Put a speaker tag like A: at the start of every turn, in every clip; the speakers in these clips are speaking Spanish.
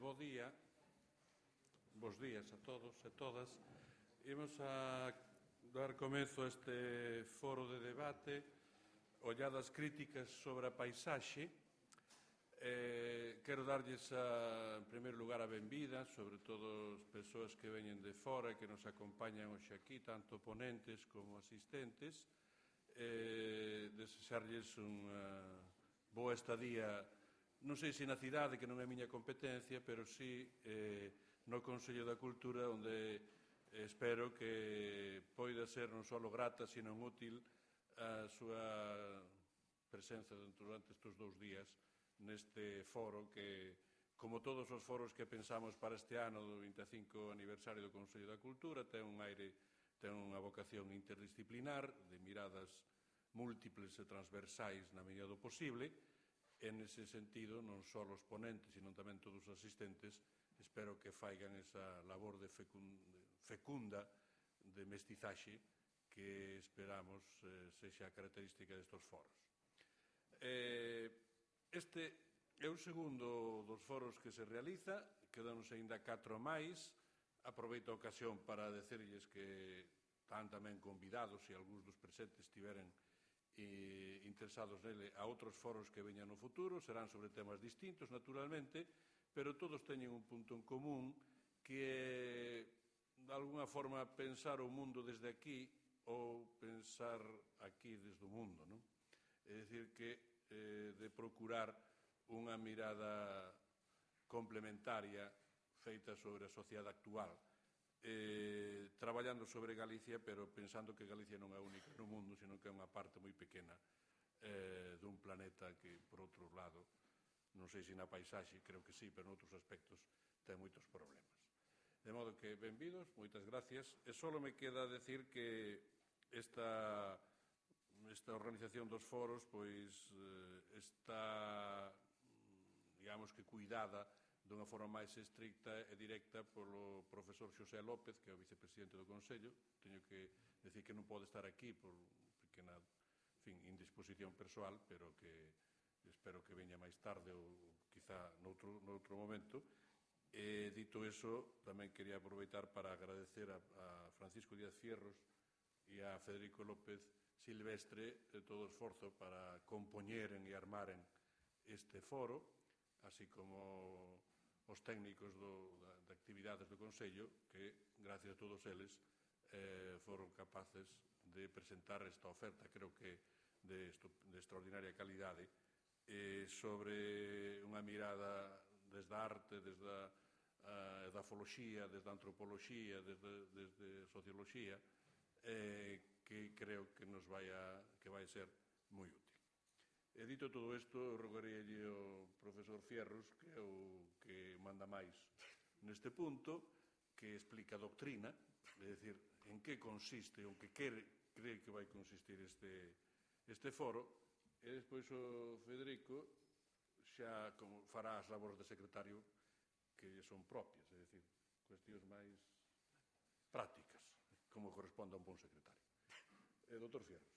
A: bo día, bos días a todos e todas. Imos a dar comezo a este foro de debate, olladas críticas sobre a paisaxe. Quero darlles, en primeiro lugar, a benvida, sobre todo as persoas que veñen de fora e que nos acompañan hoxe aquí, tanto ponentes como asistentes. Desexarlles unha boa estadía, non sei se na cidade, que non é a miña competencia, pero sí no Consello da Cultura, onde espero que poida ser non só grata, sino útil a súa presenza durante estes 2 días neste foro que, como todos os foros que pensamos para este ano do 25 aniversario do Consello da Cultura, ten un aire, ten unha vocación interdisciplinar, de miradas múltiples e transversais na medida do posible. En ese sentido, non só os ponentes, sino tamén todos os asistentes, espero que faigan esa labor de fecunda de mestizaxe que esperamos sexa a característica destes foros. Este é o segundo dos foros que se realiza, quedanos aínda 4 máis. Aproveito a ocasión para decirlles que están tamén convidados, se algúns dos presentes tiveren interesados nele, a outros foros que veñan no futuro. Serán sobre temas distintos, naturalmente, pero todos teñen un punto en común, que é, de alguna forma, pensar o mundo desde aquí ou pensar aquí desde o mundo, non? É dicir, que de procurar unha mirada complementaria feita sobre a sociedade actual, traballando sobre Galicia, pero pensando que Galicia non é única no mundo, sino que é unha parte moi pequena dun planeta que, por outro lado, non sei se na paisaxe, creo que sí, pero noutros aspectos ten moitos problemas. De modo que, benvidos, moitas gracias. E só me queda decir que esta organización dos foros pois está, digamos que, cuidada dunha forma máis estricta e directa polo profesor Xosé López, que é o vicepresidente do Consello. Teño que decir que non pode estar aquí por pequena indisposición persoal, pero que espero que veña máis tarde ou quizá noutro momento. E, dito eso, tamén quería aproveitar para agradecer a Francisco Díaz Fierros e a Federico López Silvestre todo o esforzo para compoñeren e armaren este foro, así como os técnicos de actividades do Consello, que, gracias a todos eles, foron capaces de presentar esta oferta, creo que de extraordinaria calidade, sobre unha mirada desde a arte, desde a edafoloxía, desde a antropoloxía, desde a socioloxía, que creo que vai ser moi útil. E dito todo isto, rogaríalle ao profesor Fierros, que é o que manda máis neste punto, que explica a doctrina, é dicir, en que consiste, o que cree que vai consistir este foro, e despois o Federico xa fará as labores de secretario que son propias, é dicir, cuestións máis prácticas, como corresponde a un bon secretario. Dr. Fierros.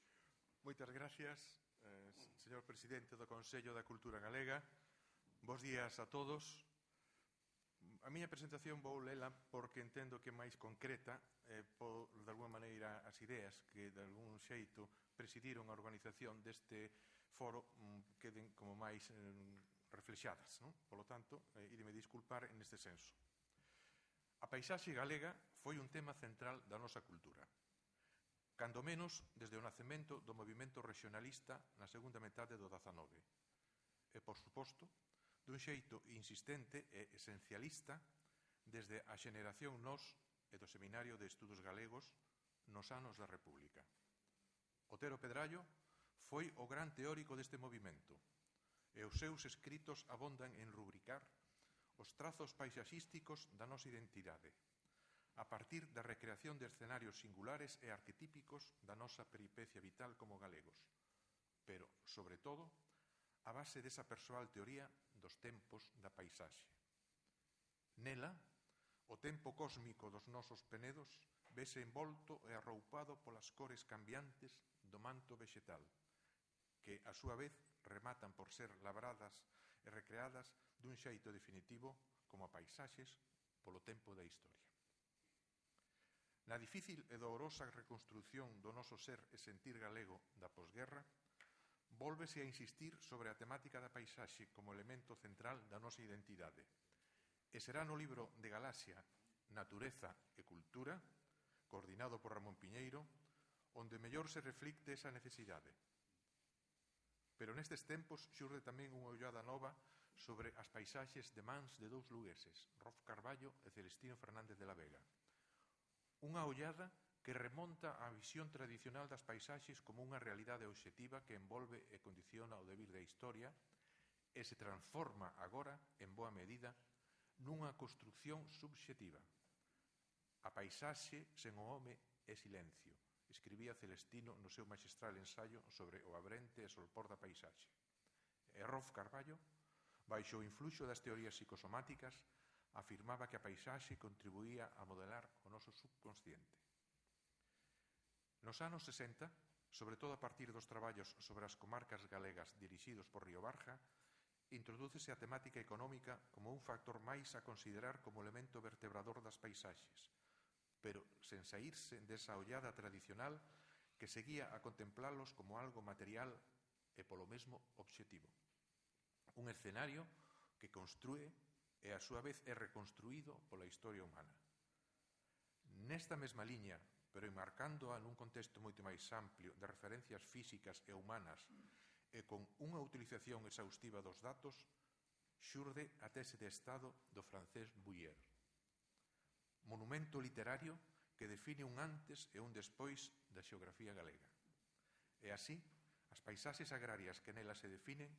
B: Moitas gracias, señor presidente do Consello da Cultura Galega. Bos días a todos. A miña presentación vou lela porque entendo que é máis concreta, por, de alguma maneira, as ideas que, de algún xeito, presidiron a organización deste foro queden como máis reflexadas, non? Polo tanto, ídeme disculpar en este senso. A paisaxe galega foi un tema central da nosa cultura. Cando menos desde o nacemento do movimento regionalista na segunda metade do XIX. E, por suposto, dun xeito insistente e esencialista desde a xeneración Nós e do Seminario de Estudos Galegos nos anos da República. Otero Pedrallo foi o gran teórico deste movimento e os seus escritos abondan en rubricar os trazos paisaxísticos da nosa identidade, a partir da recreación de escenarios singulares e arquetípicos da nosa peripecia vital como galegos, pero, sobre todo, a base desa persoal teoría dos tempos da paisaxe. Nela, o tempo cósmico dos nosos penedos vese envolto e arroupado polas cores cambiantes do manto vexetal, que, a súa vez, rematan por ser labradas e recreadas dun xeito definitivo como a paisaxes polo tempo da historia. Na difícil e dolorosa reconstrución do noso ser e sentir galego da posguerra, vólvese a insistir sobre a temática da paisaxe como elemento central da nosa identidade. E será no libro de Galaxia, Natureza e Cultura, coordinado por Ramón Piñeiro, onde mellor se reflicte esa necesidade. Pero nestes tempos xurde tamén unha ollada nova sobre as paisaxes de mans de dous lugueses, Rolf Carballo e Celestino Fernández de la Vega. Unha ollada que remonta á visión tradicional das paisaxes como unha realidade obxectiva que envolve e condiciona o devir da historia e se transforma agora, en boa medida, nunha construcción subxectiva. A paisaxe sen o home é silencio, escribía Celestino no seu maxistral ensaio sobre o abrente e solpor da paisaxe. E Rolf Carballo, baixo o influxo das teorías psicosomáticas, afirmaba que a paisaxe contribuía a modelar o noso subconsciente. Nos anos 60, sobre todo a partir dos traballos sobre as comarcas galegas dirixidos por Río Barja, introdúcese a temática económica como un factor máis a considerar como elemento vertebrador das paisaxes, pero sen saírse desa ollada tradicional que seguía a contemplalos como algo material e polo mesmo obxectivo. Un escenario que construe e a súa vez é reconstruído pola historia humana. Nesta mesma liña, pero enmarcándoa nun contexto moito máis amplio de referencias físicas e humanas e con unha utilización exhaustiva dos datos, xurde a tese de Estado do francés Bouyer. Monumento literario que define un antes e un despois da xeografía galega. E así, as paisaxes agrarias que nelas se definen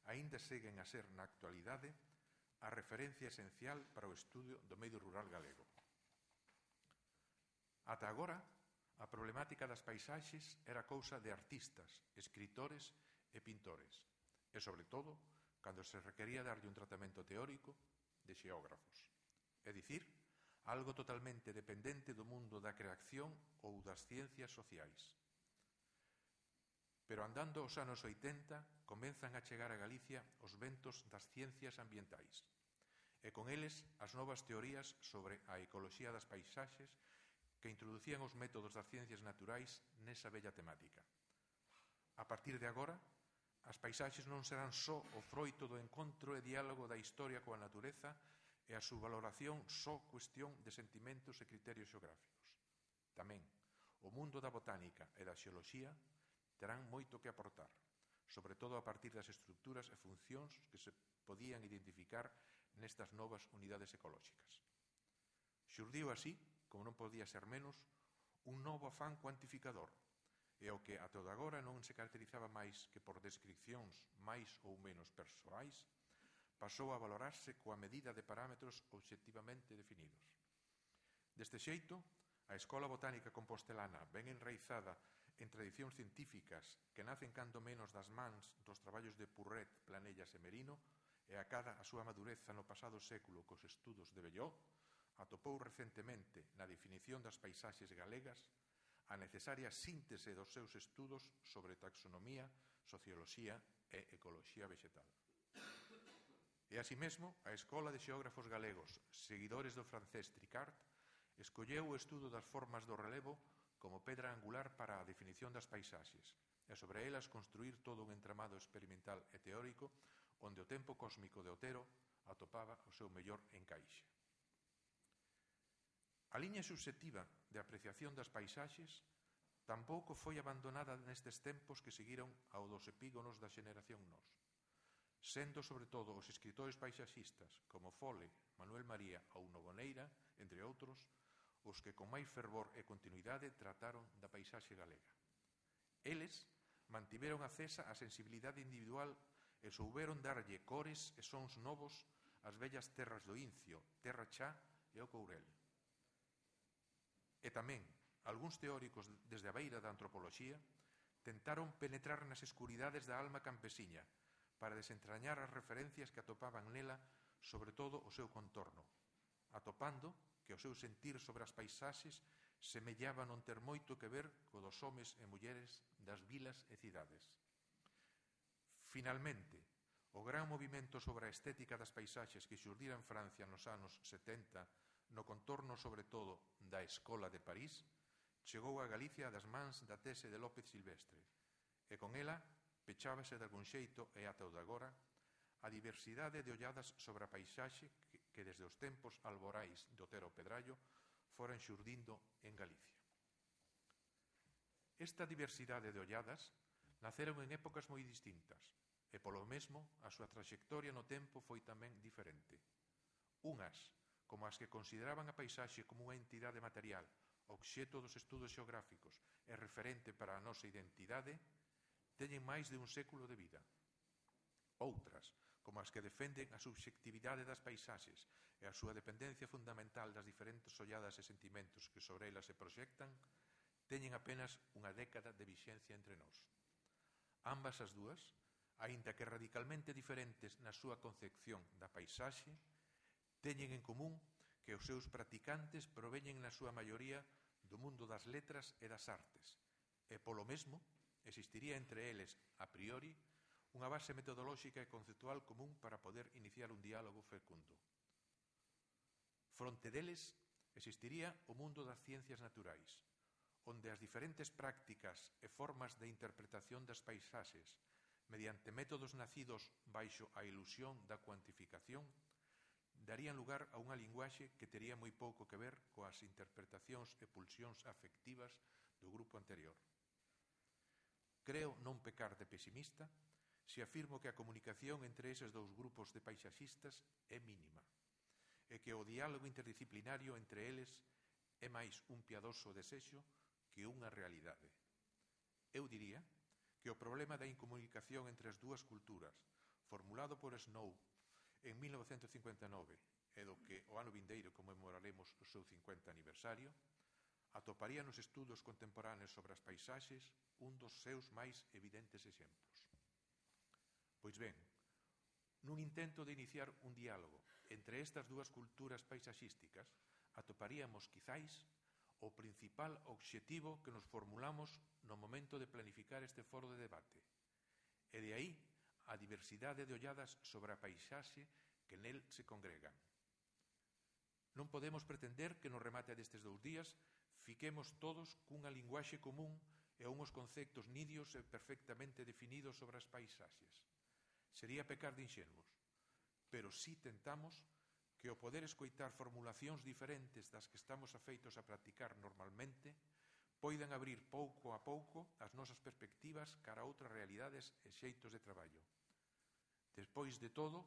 B: aínda seguen a ser na actualidade a referencia esencial para o estudio do medio rural galego. Ata agora, a problemática das paisaxes era cousa de artistas, escritores e pintores, e, sobre todo, cando se requería darlle un tratamento teórico, de xeógrafos. É dicir, algo totalmente dependente do mundo da creación ou das ciencias sociais. Pero andando os anos 80, comenzan a chegar a Galicia os ventos das ciencias ambientais, e con eles as novas teorías sobre a ecoloxía das paisaxes que introducían os métodos das ciencias naturais nesa bella temática. A partir de agora, as paisaxes non serán só o froito do encontro e diálogo da historia coa natureza e a súa valoración só cuestión de sentimentos e criterios xeográficos. Tamén, o mundo da botánica e da xeoloxía terán moito que aportar, sobre todo a partir das estructuras e funcións que se podían identificar nestas novas unidades ecolóxicas. Xurdiu así, como non podía ser menos, un novo afán cuantificador, e o que a toda agora non se caracterizaba máis que por descripcións máis ou menos persoais, pasou a valorarse coa medida de parámetros obxectivamente definidos. Deste xeito, a Escola Botánica Compostelana, ben enraizada en tradicións científicas que nacen cando menos das mans dos traballos de Purret, Planellas e Merino, e acada a súa madureza no pasado século cos estudos de Belló, atopou recentemente na definición das paisaxes galegas a necesaria síntese dos seus estudos sobre taxonomía, socioloxía e ecoloxía vegetal. E así mesmo, a Escola de Xeógrafos Galegos, seguidores do francés Tricart, escolleu o estudo das formas do relevo como pedra angular para a definición das paisaxes, e sobre elas construir todo un entramado experimental e teórico onde o tempo cósmico de Otero atopaba o seu mellor encaixe. A liña subxectiva de apreciación das paisaxes tampouco foi abandonada nestes tempos que seguiron ao dos epígonos da xeneración nós, sendo sobre todo os escritores paisaxistas como Fole, Manuel María ou Novoneira, entre outros, os que con máis fervor e continuidade trataron da paisaxe galega. Eles mantiveron acesa a sensibilidade individual e souberon darlle cores e sons novos ás vellas terras do Incio, Terra Chá e o Courel. E tamén, algúns teóricos desde a beira da antropoloxía tentaron penetrar nas escuridades da alma campesiña para desentrañar as referencias que atopaban nela, sobre todo o seu contorno, atopando que o seu sentir sobre as paisaxes semellaba non ter moito que ver co dos homes e mulleres das vilas e cidades. Finalmente, O gran movimento sobre a estética das paisaxes que xurdira en Francia nos anos 70, no contorno sobre todo da Escola de París, chegou a Galicia das mans da tese de López Silvestre, e con ela pechábase de algún xeito e ata o de agora a diversidade de olladas sobre a paisaxe que desde os tempos alborais do Otero Pedrallo foran xurdindo en Galicia. Esta diversidade de olladas naceron en épocas moi distintas e, polo mesmo, a súa traxectoria no tempo foi tamén diferente. Unhas, como as que consideraban a paisaxe como unha entidade material, obxeto dos estudos xeográficos e referente para a nosa identidade, teñen máis de un século de vida. Outras, como as que defenden a subxectividade das paisaxes e a súa dependencia fundamental das diferentes olladas e sentimentos que sobre elas se proxectan, teñen apenas unha década de vixencia entre nós. Ambas as dúas, aínda que radicalmente diferentes na súa concepción da paisaxe, teñen en común que os seus practicantes proveñen na súa maioría do mundo das letras e das artes, e polo mesmo existiría entre eles, a priori, unha base metodolóxica e conceptual común para poder iniciar un diálogo fecundo. Fronte deles existiría o mundo das ciencias naturais, onde as diferentes prácticas e formas de interpretación das paisaxes mediante métodos nacidos baixo a ilusión da cuantificación darían lugar a unha linguaxe que tería moi pouco que ver coas interpretacións e pulsións afectivas do grupo anterior. Creo non pecar de pesimista se afirmo que a comunicación entre eses dous grupos de paisaxistas é mínima e que o diálogo interdisciplinario entre eles é máis un piadoso desexo que unha realidade. Eu diría que o problema da incomunicación entre as dúas culturas, formulado por Snow en 1959 e do que o ano vindeiro conmemoraremos o seu 50 aniversario, atoparía nos estudos contemporáneos sobre as paisaxes un dos seus máis evidentes exemplos. Pois ben, nun intento de iniciar un diálogo entre estas dúas culturas paisaxísticas, atoparíamos, quizáis, o principal obxectivo que nos formulamos no momento de planificar este foro de debate, e de aí a diversidade de olladas sobre a paisaxe que nel se congregan. Non podemos pretender que no remate destes 2 días fiquemos todos cunha linguaxe común e unhos conceptos nidios e perfectamente definidos sobre as paisaxes. Sería pecar de inxenuos, pero si tentamos que o poder escoitar formulacións diferentes das que estamos afeitos a practicar normalmente poidan abrir pouco a pouco as nosas perspectivas cara a outras realidades e xeitos de traballo. Despois de todo,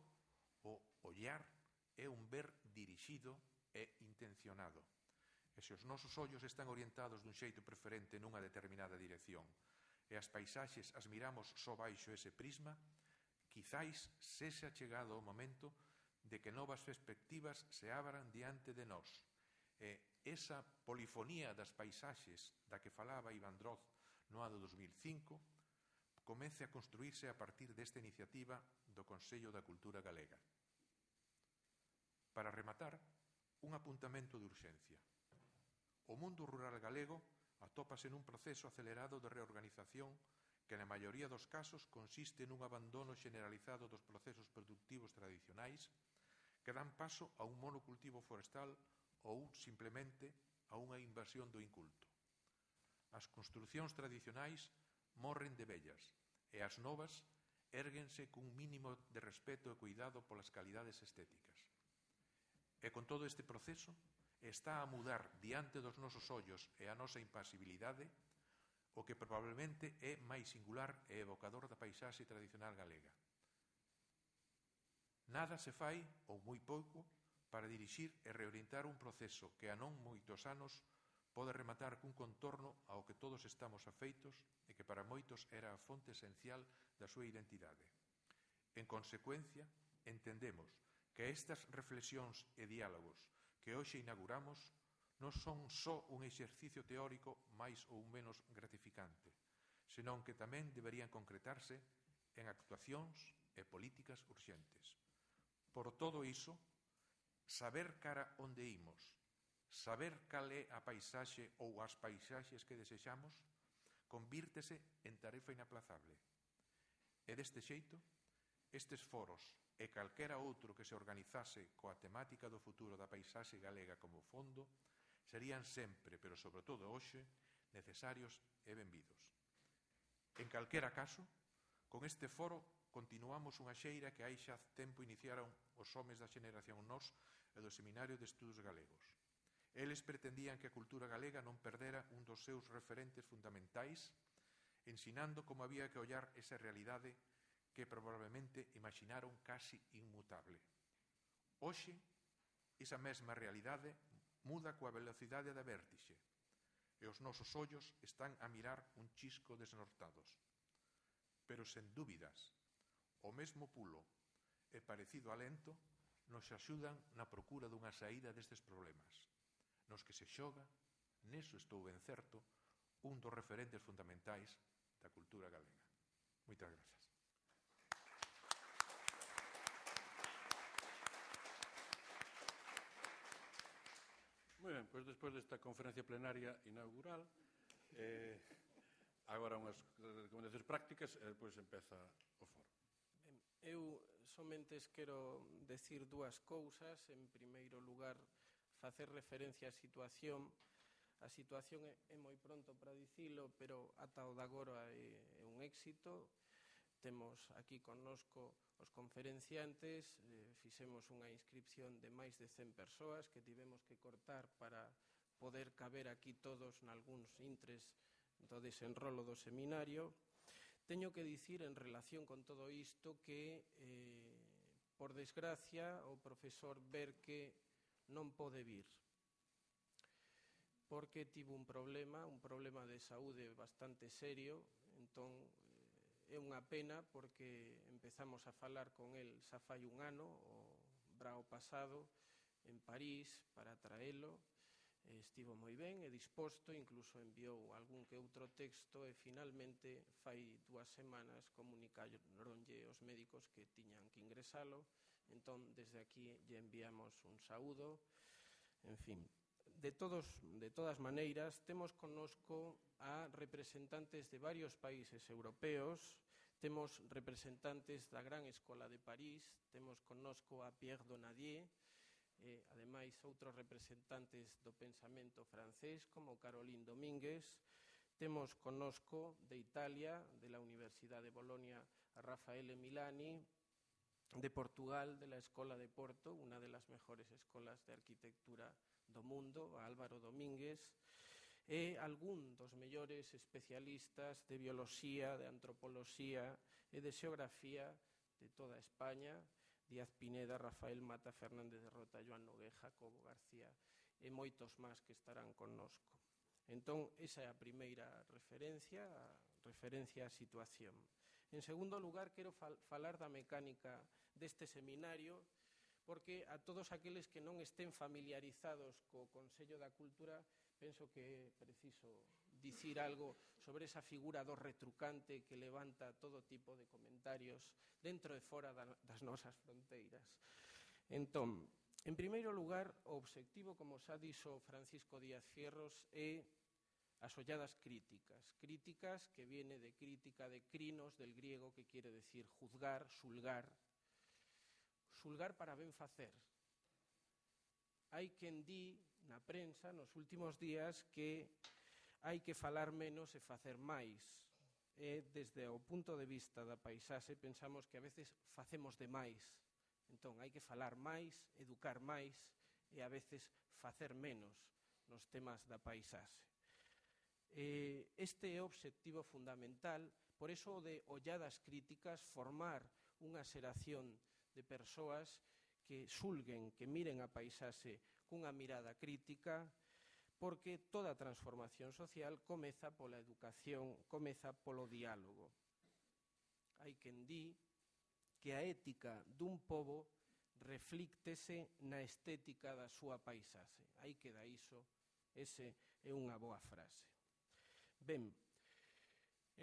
B: o ollar é un ver dirixido e intencionado. E se os nosos ollos están orientados dun xeito preferente nunha determinada dirección e as paisaxes as miramos só baixo ese prisma, quizáis sexa chegado o momento de que novas perspectivas se abran diante de nós e esa polifonía das paisaxes da que falaba Iván Droz no ano 2005 comece a construírse a partir desta iniciativa do Consello da Cultura Galega. Para rematar, un apuntamento de urxencia. O mundo rural galego atópase nun proceso acelerado de reorganización que na maioría dos casos consiste nun abandono generalizado dos procesos productivos tradicionais que dan paso a un monocultivo forestal ou simplemente a unha invasión do inculto. As construcións tradicionais morren de vellas e as novas érguense cun mínimo de respeto e cuidado polas calidades estéticas. E con todo este proceso está a mudar diante dos nosos ollos e a nosa impasibilidade o que probablemente é máis singular e evocador da paisaxe tradicional galega. Nada se fai, ou moi pouco, para dirixir e reorientar un proceso que a non moitos anos pode rematar cun contorno ao que todos estamos afeitos e que para moitos era a fonte esencial da súa identidade. En consecuencia, entendemos que estas reflexións e diálogos que hoxe inauguramos non son só un exercicio teórico máis ou menos gratificante, senón que tamén deberían concretarse en actuacións e políticas urxentes. Por todo iso, saber cara onde imos, saber cal é a paisaxe ou as paisaxes que desexamos, convírtese en tarefa inaplazable. E deste xeito, estes foros e calquera outro que se organizase coa temática do futuro da paisaxe galega como fondo serían sempre, pero sobre todo hoxe, necesarios e benvidos. En calquera caso, con este foro continuamos unha xeira que hai xa tempo iniciaron os homes da xeneración Nós e do Seminario de Estudos Galegos. Eles pretendían que a cultura galega non perdera un dos seus referentes fundamentais, ensinando como había que ollar esa realidade que probablemente imaginaron casi inmutable. Hoxe, esa mesma realidade muda coa velocidade da vértixe e os nosos ollos están a mirar un chisco desnortados. Pero, sen dúbidas, o mesmo pulo e parecido alento nos axudan na procura dunha saída destes problemas, nos que se xoga, neso estou ben certo, un dos referentes fundamentais da cultura galega. Moitas grazas.
A: Moi ben, pois despois desta conferencia plenaria inaugural, agora unhas recomendacións prácticas e despois empeza o foro.
C: Eu somente quero decir dúas cousas. En primeiro lugar, facer referencia á situación. A situación é moi pronto para dicilo, pero ata o de agora é un éxito. Temos aquí connosco os conferenciantes, fixemos unha inscripción de máis de 100 persoas que tivemos que cortar para poder caber aquí todos nalgúns intres do desenrolo do seminario. Teño que dicir en relación con todo isto que, por desgracia, o profesor Berque non pode vir, porque tivo un problema de saúde bastante serio. Entón, é unha pena porque empezamos a falar con el xa fai un ano, o brao pasado, en París, para traelo. Estivo moi ben e disposto, incluso enviou algún que outro texto e finalmente fai 2 semanas comunicaronlle os médicos que tiñan que ingresalo. Entón, desde aquí lle enviamos un saúdo. En fin, de todas maneiras, temos connosco a representantes de varios países europeos, temos representantes da Gran Escola de París, temos connosco a Pierre Donadier, ademais outros representantes do pensamento francés como Caroline Domínguez, temos connosco de Italia, de la Universidade de Bolonia, a Raffaele Milani, de Portugal, de la Escola de Porto, unha das mejores escolas de arquitectura do mundo, a Álvaro Domínguez, e algún dos mellores especialistas de bioloxía, de antropoloxía e de xeografía de toda España, Díaz Pineda, Rafael Mata, Fernández de Rota, Joan Nogué, Jacobo García e moitos máis que estarán connosco. Entón, esa é a primeira referencia á situación. En segundo lugar, quero falar da mecánica deste seminario, porque a todos aqueles que non estén familiarizados co Consello da Cultura, penso que é preciso dicir algo sobre esa figura do retrucante que levanta todo tipo de comentarios dentro e fora das nosas fronteiras. Entón, en primeiro lugar, o obxectivo, como xa dixo Francisco Díaz Fierros, é as olladas críticas. Críticas que viene de crítica de crinos, del griego, que quiere decir juzgar, xulgar. Xulgar para ben facer. Hai quen di na prensa nos últimos días que hai que falar menos e facer máis. E desde o punto de vista da paisaxe pensamos que a veces facemos demais. Entón, hai que falar máis, educar máis e a veces facer menos nos temas da paisaxe. Este é o obxectivo fundamental, por eso de olladas críticas, formar unha xeración de persoas que xulguen, que miren a paisaxe cunha mirada crítica, porque toda transformación social comeza pola educación, comeza polo diálogo. Hai quen di que a ética dun pobo reflíctese na estética da súa paisaxe. Aí queda iso, ese é unha boa frase. Ben,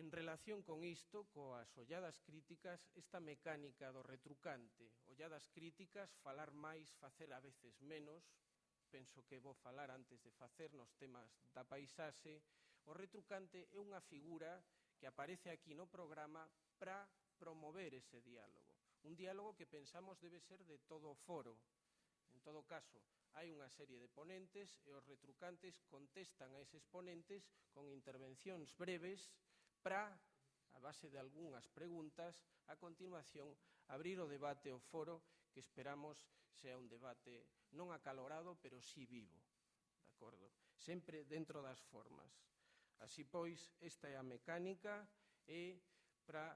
C: en relación con isto, coas olladas críticas, esta mecánica do retrucante, olladas críticas, falar máis, facer a veces menos, penso que vou falar antes de facer nos temas da paisaxe. O retrucante é unha figura que aparece aquí no programa para promover ese diálogo. Un diálogo que pensamos debe ser de todo o foro. En todo caso, hai unha serie de ponentes e os retrucantes contestan a eses ponentes con intervencións breves para, a base de algunhas preguntas, a continuación, abrir o debate ao foro que esperamos sea un debate non acalorado, pero sí vivo, de acordo? Sempre dentro das formas. Así pois, esta é a mecánica e para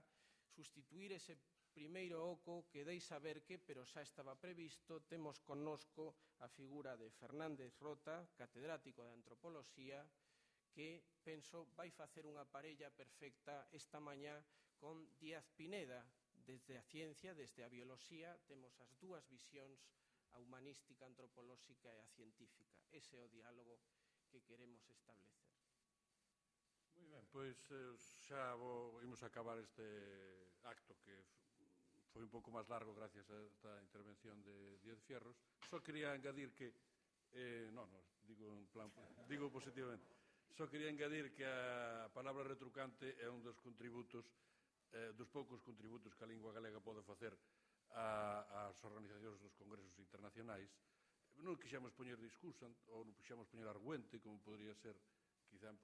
C: sustituir ese primeiro oco que dei saber que, pero xa estaba previsto, temos connosco a figura de Fernández Rota, catedrático de Antropoloxía, que, penso, vai facer unha parella perfecta esta mañá con Díaz Pineda. Desde a ciencia, desde a bioloxía, temos as dúas visións, a humanística, a antropolóxica e a científica. Ese é o diálogo que queremos establecer.
A: Moi ben, pois xa imos acabar este acto que foi un pouco máis largo gracias a esta intervención de Díaz Fierros. Só quería engadir que, digo positivamente, só quería engadir que a palabra retrucante é un dos contributos, dos poucos contributos que a lingua galega pode facer ás organizacións dos congresos internacionais. Non quixemos poñer discurso ou non quixemos poñer arguente, como podría ser quizá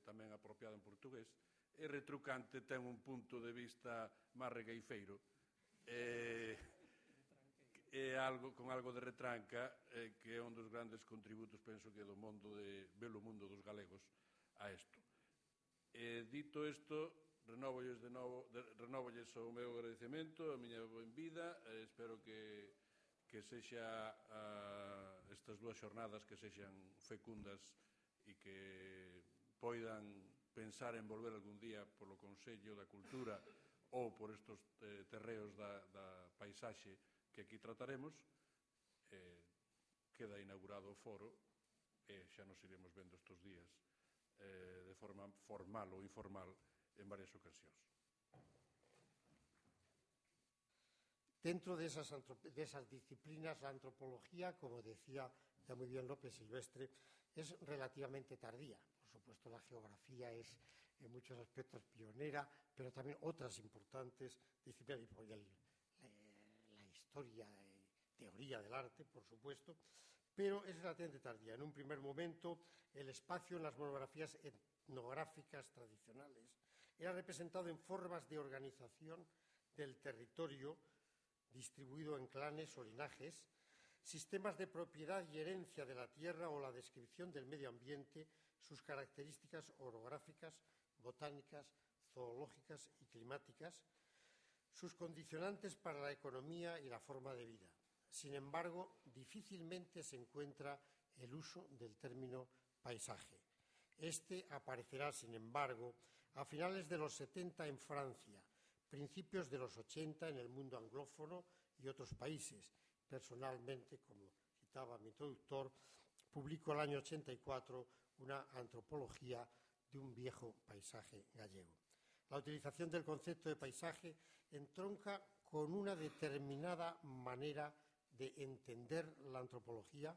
A: tamén apropiado en portugués, e retrucante ten un punto de vista máis regueifeiro, con algo de retranca, que é un dos grandes contributos, penso que do belo mundo dos galegos a isto. Dito isto, renóvolles o meu agradecemento, a miña benvida, espero que sexa estas dúas xornadas que sexan fecundas e que poidan pensar en volver algún día polo Consello da Cultura ou por estes terreos da paisaxe que aquí trataremos. Queda inaugurado o foro e xa nos iremos vendo estes días de forma formal ou informal en varias ocasións.
D: Dentro de esas disciplinas, la antropología, como decía ya muy bien López Silvestre, es relativamente tardía. Por supuesto, la geografía es en muchos aspectos pionera, pero también otras importantes disciplinas, la historia, teoría del arte, por supuesto, pero es relativamente tardía. En un primer momento, el espacio en las monografías etnográficas tradicionales era representado en formas de organización del territorio distribuido en clanes o linajes, sistemas de propiedad y herencia de la tierra o la descripción del medio ambiente, sus características orográficas, botánicas, zoológicas y climáticas, sus condicionantes para la economía y la forma de vida. Sin embargo, difícilmente se encuentra el uso del término paisaje. Este aparecerá, sin embargo, a finales de los 70 en Francia, principios de los 80 en el mundo anglófono y otros países. Personalmente, como citaba mi introductor, publicó el año 84 una antropología de un viejo paisaje gallego. La utilización del concepto de paisaje entronca con una determinada manera de entender la antropología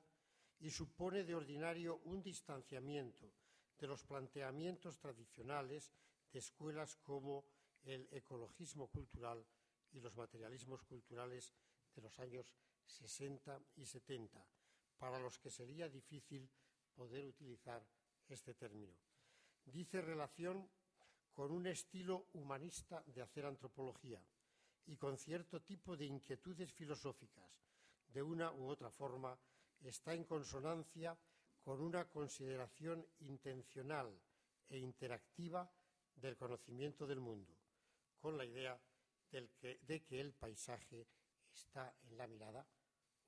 D: y supone de ordinario un distanciamiento de los planteamientos tradicionales de escuelas como el ecologismo cultural y los materialismos culturales de los años 60 y 70, para los que sería difícil poder utilizar este término. Dice relación con un estilo humanista de hacer antropología y con cierto tipo de inquietudes filosóficas. De una u otra forma, está en consonancia con una consideración intencional e interactiva del conocimiento del mundo, con la idea de que el paisaje está en la mirada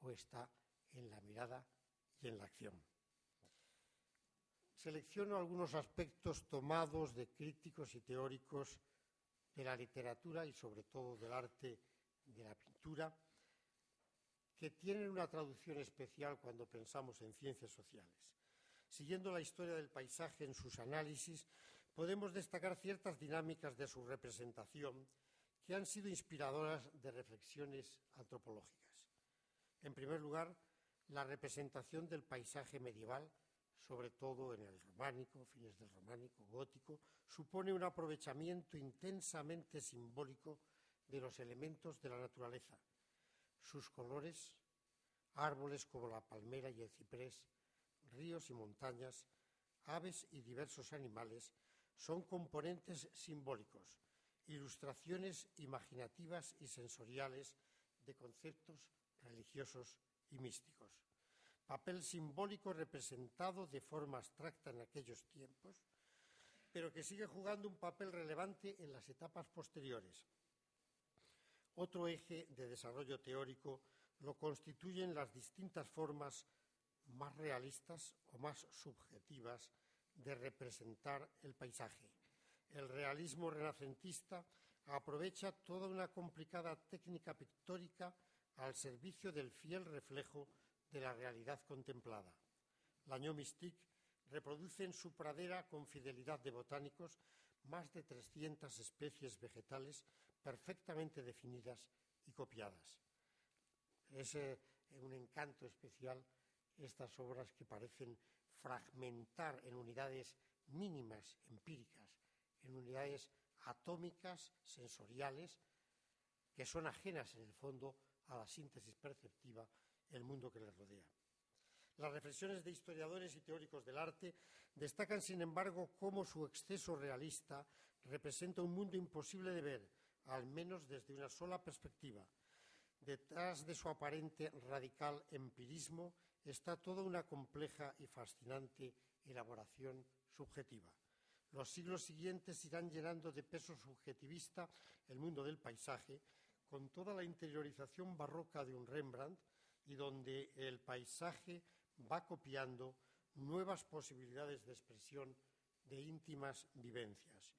D: o está en la mirada y en la acción. Selecciono algunos aspectos tomados de críticos y teóricos de la literatura y sobre todo del arte de la pintura, que tienen una traducción especial cuando pensamos en ciencias sociales. Siguiendo la historia del paisaje en sus análisis, podemos destacar ciertas dinámicas de su representación que han sido inspiradoras de reflexiones antropológicas. En primer lugar, la representación del paisaje medieval, sobre todo en el románico, fines del románico, gótico, supone un aprovechamiento intensamente simbólico de los elementos de la naturaleza. Sus colores, árboles como la palmera y el ciprés, ríos y montañas, aves y diversos animales, son componentes simbólicos, ilustraciones imaginativas y sensoriales de conceptos religiosos y místicos. Papel simbólico representado de forma abstracta en aquellos tiempos, pero que sigue jugando un papel relevante en las etapas posteriores. Otro eje de desarrollo teórico lo constituyen las distintas formas más realistas o más subjetivas de representar el paisaje. El realismo renacentista aprovecha toda una complicada técnica pictórica al servicio del fiel reflejo de la realidad contemplada. L'Agneau Mystique reproduce en su pradera con fidelidad de botánicos más de 300 especies vegetales perfectamente definidas y copiadas. Es un encanto especial estas obras que parecen fragmentar en unidades mínimas, empíricas, en unidades atómicas, sensoriales, que son ajenas en el fondo a la síntesis perceptiva el mundo que les rodea. Las reflexiones de historiadores y teóricos del arte destacan, sin embargo, cómo su exceso realista representa un mundo imposible de ver, al menos desde una sola perspectiva. Detrás de su aparente radical empirismo está toda una compleja y fascinante elaboración subjetiva. Los siglos siguientes irán llenando de peso subjetivista el mundo del paisaje, con toda la interiorización barroca de un Rembrandt, y donde el paisaje va copiando nuevas posibilidades de expresión de íntimas vivencias.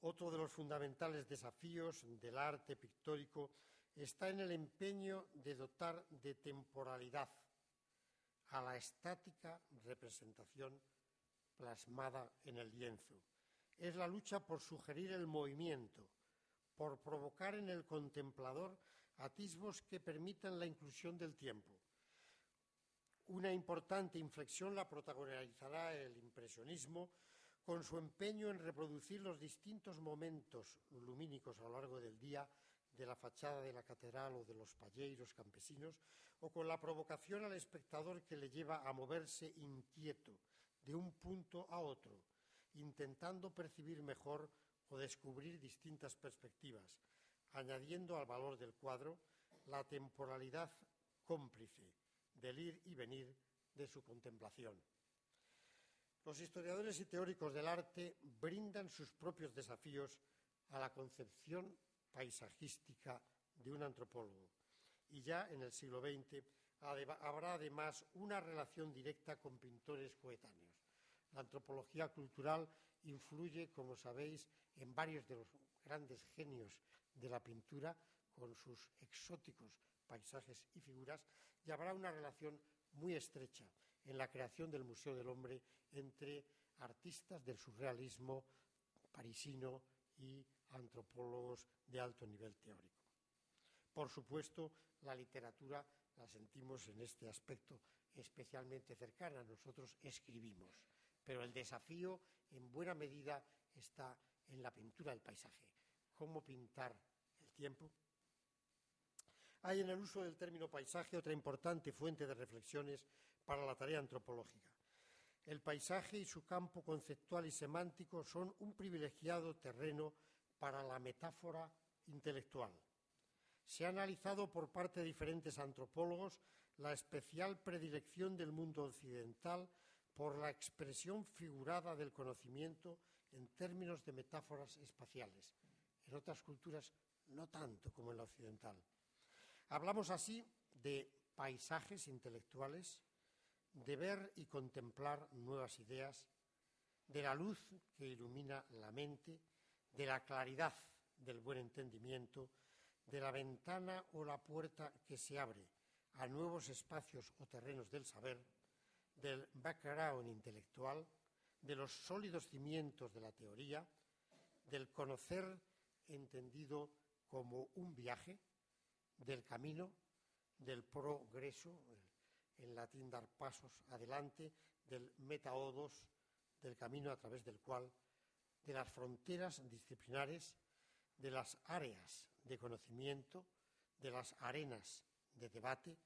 D: Otro de los fundamentales desafíos del arte pictórico está en el empeño de dotar de temporalidad a la estática representación plasmada en el lienzo. Es la lucha por sugerir el movimiento, por provocar en el contemplador atisbos que permitan la inclusión del tiempo. Una importante inflexión la protagonizará el impresionismo, con su empeño en reproducir los distintos momentos lumínicos a lo largo del día de la fachada de la catedral o de los palleiros campesinos, o con la provocación al espectador que le lleva a moverse inquieto de un punto a otro, intentando percibir mejor o descubrir distintas perspectivas, añadiendo al valor del cuadro la temporalidad cómplice del ir y venir de su contemplación. Los historiadores y teóricos del arte brindan sus propios desafíos a la concepción paisajística de un antropólogo, y ya en el siglo XX habrá además una relación directa con pintores coetáneos. La antropología cultural influye, como sabéis, en varios de los grandes genios de la pintura, con sus exóticos paisajes y figuras, y habrá una relación muy estrecha en la creación del Museo del Hombre entre artistas del surrealismo parisino y antropólogos de alto nivel teórico. Por supuesto, la literatura la sentimos en este aspecto especialmente cercana. Nosotros escribimos, pero el desafío en buena medida está en la pintura del paisaje. ¿Cómo pintar el tiempo? Hay en el uso del término paisaje otra importante fuente de reflexiones para la tarea antropológica. El paisaje y su campo conceptual y semántico son un privilegiado terreno para la metáfora intelectual. Se ha analizado por parte de diferentes antropólogos la especial predilección del mundo occidental por la expresión figurada del conocimiento en términos de metáforas espaciales. En otras culturas no tanto como en la occidental. Hablamos así de paisajes intelectuales, de ver y contemplar nuevas ideas, de la luz que ilumina la mente, de la claridad del buen entendimiento, de la ventana o la puerta que se abre a nuevos espacios o terrenos del saber, del background intelectual, de los sólidos cimientos de la teoría, del conocer entendido como un viaje, del camino, del progreso, en latín dar pasos adelante, del metaodos, del camino a través del cual, de las fronteras disciplinares, de las áreas de conocimiento, de las arenas de debate,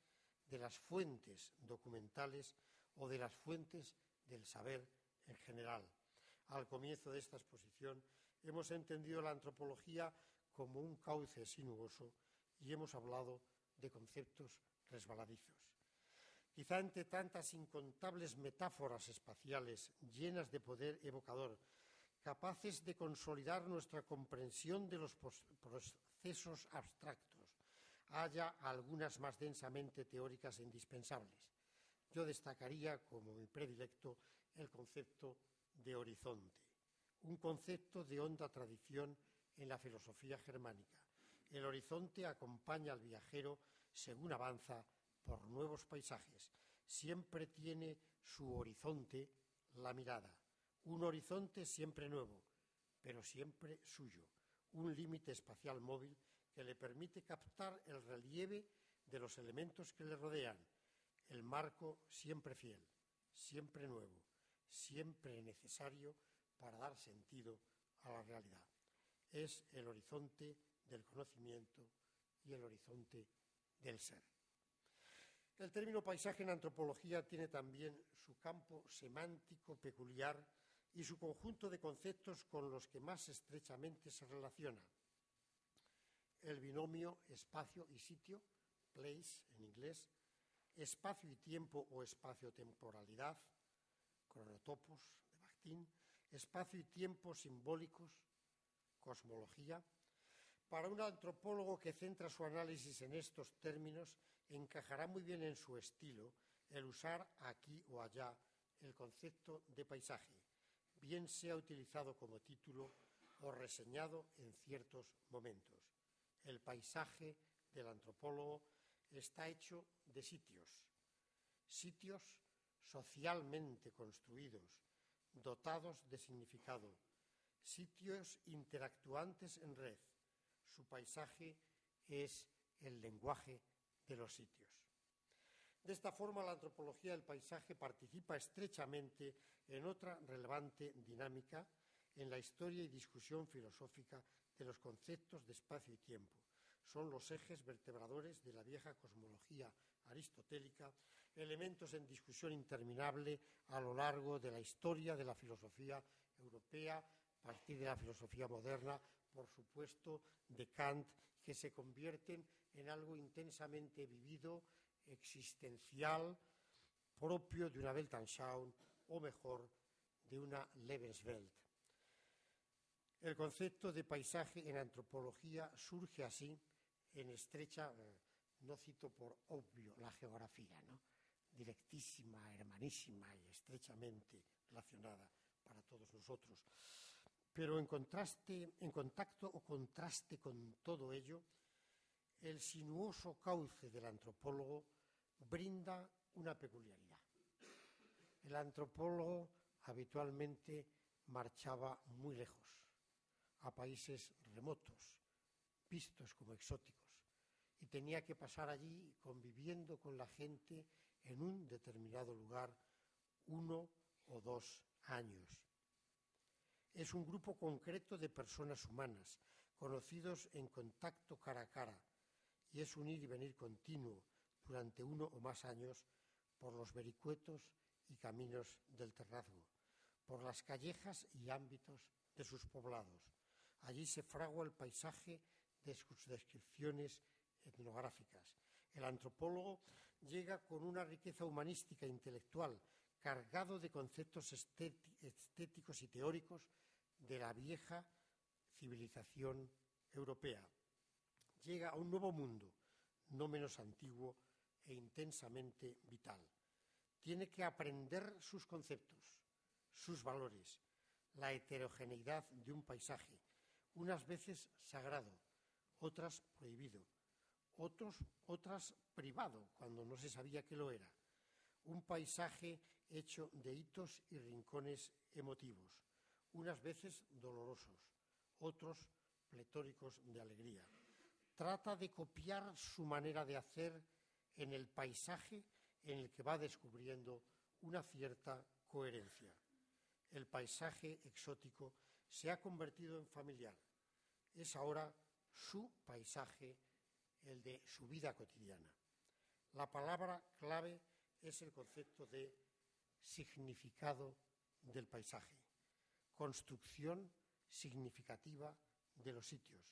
D: de las fuentes documentales o de las fuentes del saber en general. Al comienzo de esta exposición hemos entendido la antropología como un cauce sinuoso y hemos hablado de conceptos resbaladizos. Quizá entre tantas incontables metáforas espaciales llenas de poder evocador, capaces de consolidar nuestra comprensión de los procesos abstractos, haya algunas más densamente teóricas e indispensables. Yo destacaría como mi predilecto el concepto de horizonte, un concepto de honda tradición en la filosofía germánica. El horizonte acompaña al viajero según avanza por nuevos paisajes. Siempre tiene su horizonte la mirada, un horizonte siempre nuevo, pero siempre suyo, un límite espacial móvil que le permite captar el relieve de los elementos que le rodean, el marco siempre fiel, siempre nuevo, siempre necesario para dar sentido a la realidad. Es el horizonte del conocimiento y el horizonte del ser. El término paisaje en antropología tiene también su campo semántico peculiar y su conjunto de conceptos con los que más estrechamente se relaciona. El binomio espacio y sitio, place en inglés, espacio y tiempo o espacio-temporalidad, cronotopos de Bakhtin, espacio y tiempo simbólicos, cosmología. Para un antropólogo que centra su análisis en estos términos, encajará muy bien en su estilo el usar aquí o allá el concepto de paisaje, bien sea utilizado como título o reseñado en ciertos momentos. El paisaje del antropólogo está hecho de sitios, sitios socialmente construidos, dotados de significado, sitios interactuantes en red. Su paisaje es el lenguaje de los sitios. De esta forma, la antropología del paisaje participa estrechamente en otra relevante dinámica en la historia y discusión filosófica de los conceptos de espacio y tiempo. Son los ejes vertebradores de la vieja cosmología aristotélica, elementos en discusión interminable a lo largo de la historia de la filosofía europea, a partir de la filosofía moderna, por supuesto, de Kant, que se convierten en algo intensamente vivido, existencial, propio de una Weltanschauung, o mejor, de una Lebenswelt. El concepto de paisaje en antropología surge así en estrecha, no cito por obvio la geografía, ¿no?, directísima, hermanísima y estrechamente relacionada para todos nosotros. Pero en contacto o contraste con todo ello, el sinuoso cauce del antropólogo brinda una peculiaridad. El antropólogo habitualmente marchaba muy lejos, a países remotos, vistos como exóticos, y tenía que pasar allí conviviendo con la gente en un determinado lugar 1 o 2 años. Es un grupo concreto de personas humanas, conocidos en contacto cara a cara, y es un ir y venir continuo durante 1 o más años por los vericuetos y caminos del terrazgo, por las callejas y ámbitos de sus poblados. Allí se fragua el paisaje de sus descripciones etnográficas. El antropólogo llega con una riqueza humanística e intelectual, cargado de conceptos estéticos y teóricos de la vieja civilización europea. Llega a un nuevo mundo, no menos antiguo e intensamente vital. Tiene que aprender sus conceptos, sus valores, la heterogeneidad de un paisaje, unas veces sagrado, otras prohibido, otras privado, cuando no se sabía que lo era. Un paisaje hecho de hitos y rincones emotivos, unas veces dolorosos, otros pletóricos de alegría. Trata de copiar su manera de hacer en el paisaje en el que va descubriendo una cierta coherencia. El paisaje exótico se ha convertido en familiar. es ahora su paisaje, el de su vida cotidiana. La palabra clave es el concepto de significado del paisaje, construcción significativa de los sitios,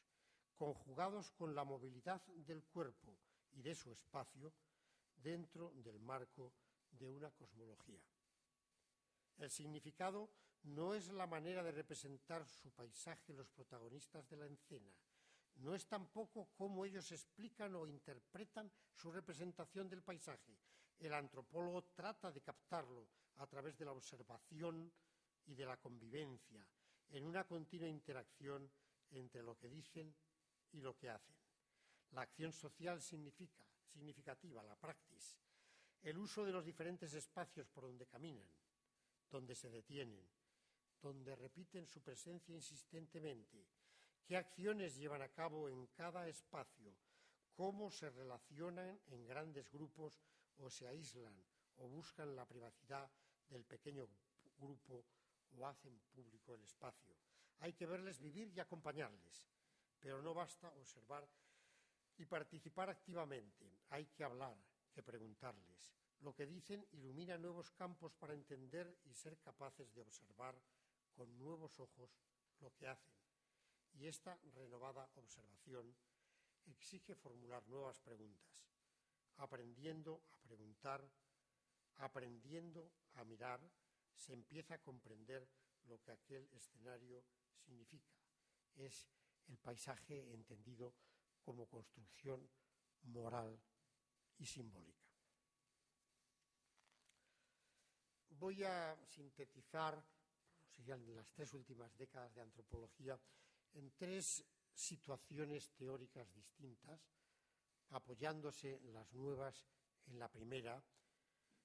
D: conjugados con la movilidad del cuerpo y de su espacio dentro del marco de una cosmología. El significado no es la manera de representar su paisaje los protagonistas de la escena, no es tampoco cómo ellos explican o interpretan su representación del paisaje. El antropólogo trata de captarlo a través de la observación y de la convivencia, en una continua interacción entre lo que dicen y lo que hacen. La acción social significativa, la praxis, el uso de los diferentes espacios por donde caminan, donde se detienen, donde repiten su presencia insistentemente, qué acciones llevan a cabo en cada espacio, cómo se relacionan en grandes grupos o se aíslan o buscan la privacidad del pequeño grupo o hacen público el espacio. Hay que verles vivir y acompañarles, pero no basta observar y participar activamente. Hay que hablar, que preguntarles. Lo que dicen ilumina nuevos campos para entender y ser capaces de observar con nuevos ojos lo que hacen. Y esta renovada observación exige formular nuevas preguntas, aprendiendo a preguntar, aprendiendo a mirar, se empieza a comprender lo que aquel escenario significa. Es el paisaje entendido como construcción moral y simbólica. Voy a sintetizar, serían las 3 últimas décadas de antropología, en 3 situaciones teóricas distintas, apoyándose las nuevas en la primera.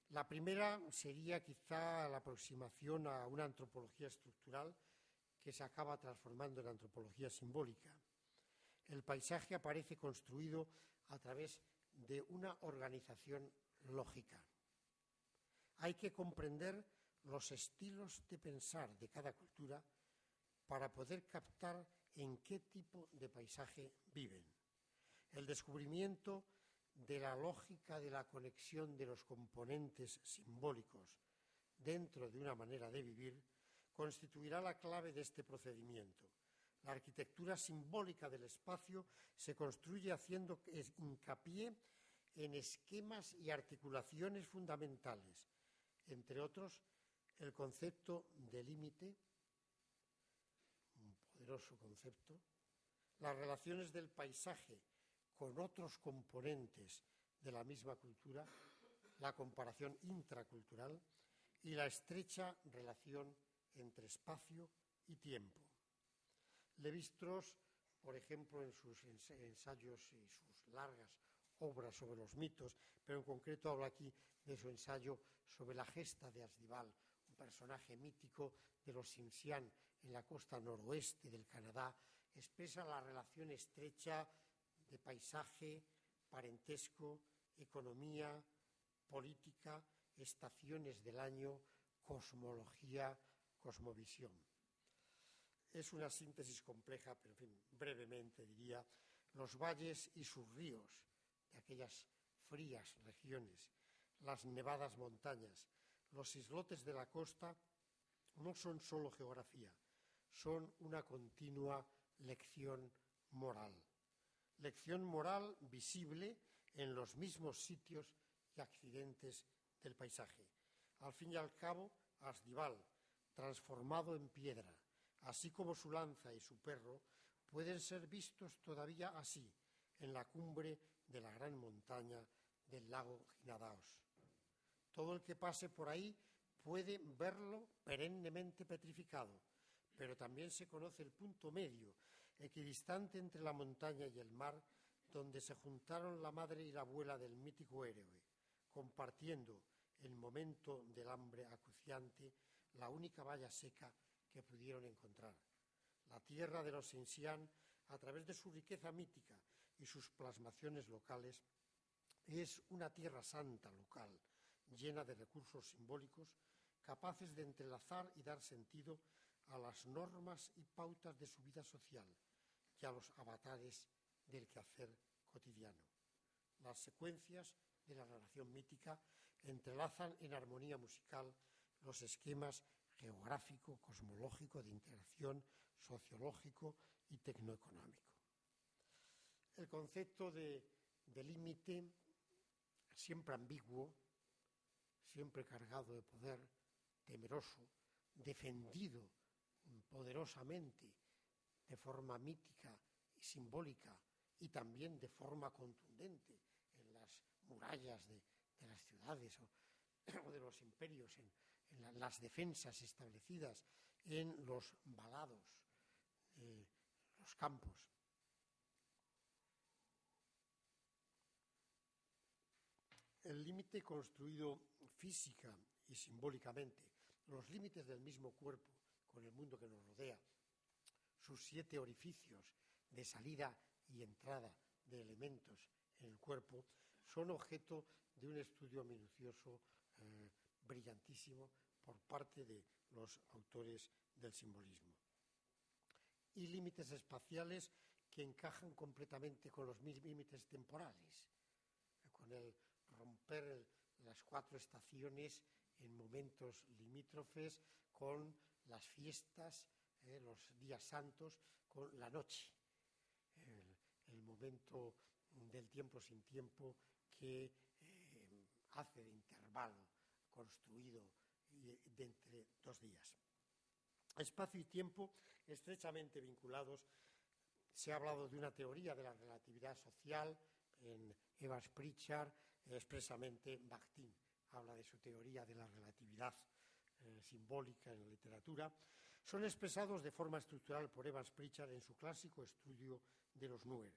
D: La primera sería quizá la aproximación a una antropología estructural que se acaba transformando en antropología simbólica. El paisaje aparece construido a través de una organización lógica. Hay que comprender los estilos de pensar de cada cultura para poder captar en qué tipo de paisaje viven. El descubrimiento de la lógica de la conexión de los componentes simbólicos dentro de una manera de vivir constituirá la clave de este procedimiento. La arquitectura simbólica del espacio se construye haciendo hincapié en esquemas y articulaciones fundamentales, entre otros el concepto de límite, un poderoso concepto, las relaciones del paisaje con otros componentes de la misma cultura, la comparación intracultural y la estrecha relación entre espacio y tiempo. Lévi-Strauss, por ejemplo, en sus ensayos y sus largas obras sobre los mitos, pero en concreto habla aquí de su ensayo sobre la gesta de Asdrúbal, un personaje mítico de los Tsimshian en la costa noroeste del Canadá, expresa la relación estrecha de paisaje, parentesco, economía, política, estaciones del año, cosmología, cosmovisión. Es una síntesis compleja, pero en fin, brevemente diría, los valles y sus ríos de aquellas frías regiones, las nevadas montañas, los islotes de la costa no son solo geografía, son una continua lección moral. Lección moral visible en los mismos sitios y accidentes del paisaje. Al fin y al cabo, Asdrúbal, transformado en piedra, así como su lanza y su perro, pueden ser vistos todavía así en la cumbre de la gran montaña del lago Ginadaos. Todo el que pase por ahí puede verlo perennemente petrificado, pero también se conoce el punto medio, equidistante entre la montaña y el mar, donde se juntaron la madre y la abuela del mítico héroe, compartiendo el momento del hambre acuciante, la única valla seca que pudieron encontrar. La tierra de los Tsimshian, a través de su riqueza mítica y sus plasmaciones locales, es una tierra santa local, llena de recursos simbólicos, capaces de entrelazar y dar sentido a las normas y pautas de su vida social, y a los avatares del quehacer cotidiano. Las secuencias de la narración mítica entrelazan en armonía musical los esquemas geográfico, cosmológico, de interacción, sociológico y tecnoeconómico. El concepto de límite, siempre ambiguo, siempre cargado de poder, temeroso, defendido poderosamente de forma mítica y simbólica y también de forma contundente en las murallas de las ciudades o de los imperios, en las defensas establecidas en los valados, los campos. El límite construido física y simbólicamente, los límites del mismo cuerpo con el mundo que nos rodea, sus 7 orificios de salida y entrada de elementos en el cuerpo, son objeto de un estudio minucioso, brillantísimo, por parte de los autores del simbolismo. Y límites espaciales que encajan completamente con los límites temporales, con el romper las 4 estaciones en momentos limítrofes, con las fiestas, los días santos, con la noche, el momento del tiempo sin tiempo que hace de intervalo construido de entre 2 días. Espacio y tiempo estrechamente vinculados. Se ha hablado de una teoría de la relatividad social en Evans Pritchard, expresamente Bakhtin habla de su teoría de la relatividad simbólica en la literatura. Son expresados de forma estructural por Evans Pritchard en su clásico estudio de los Nuer.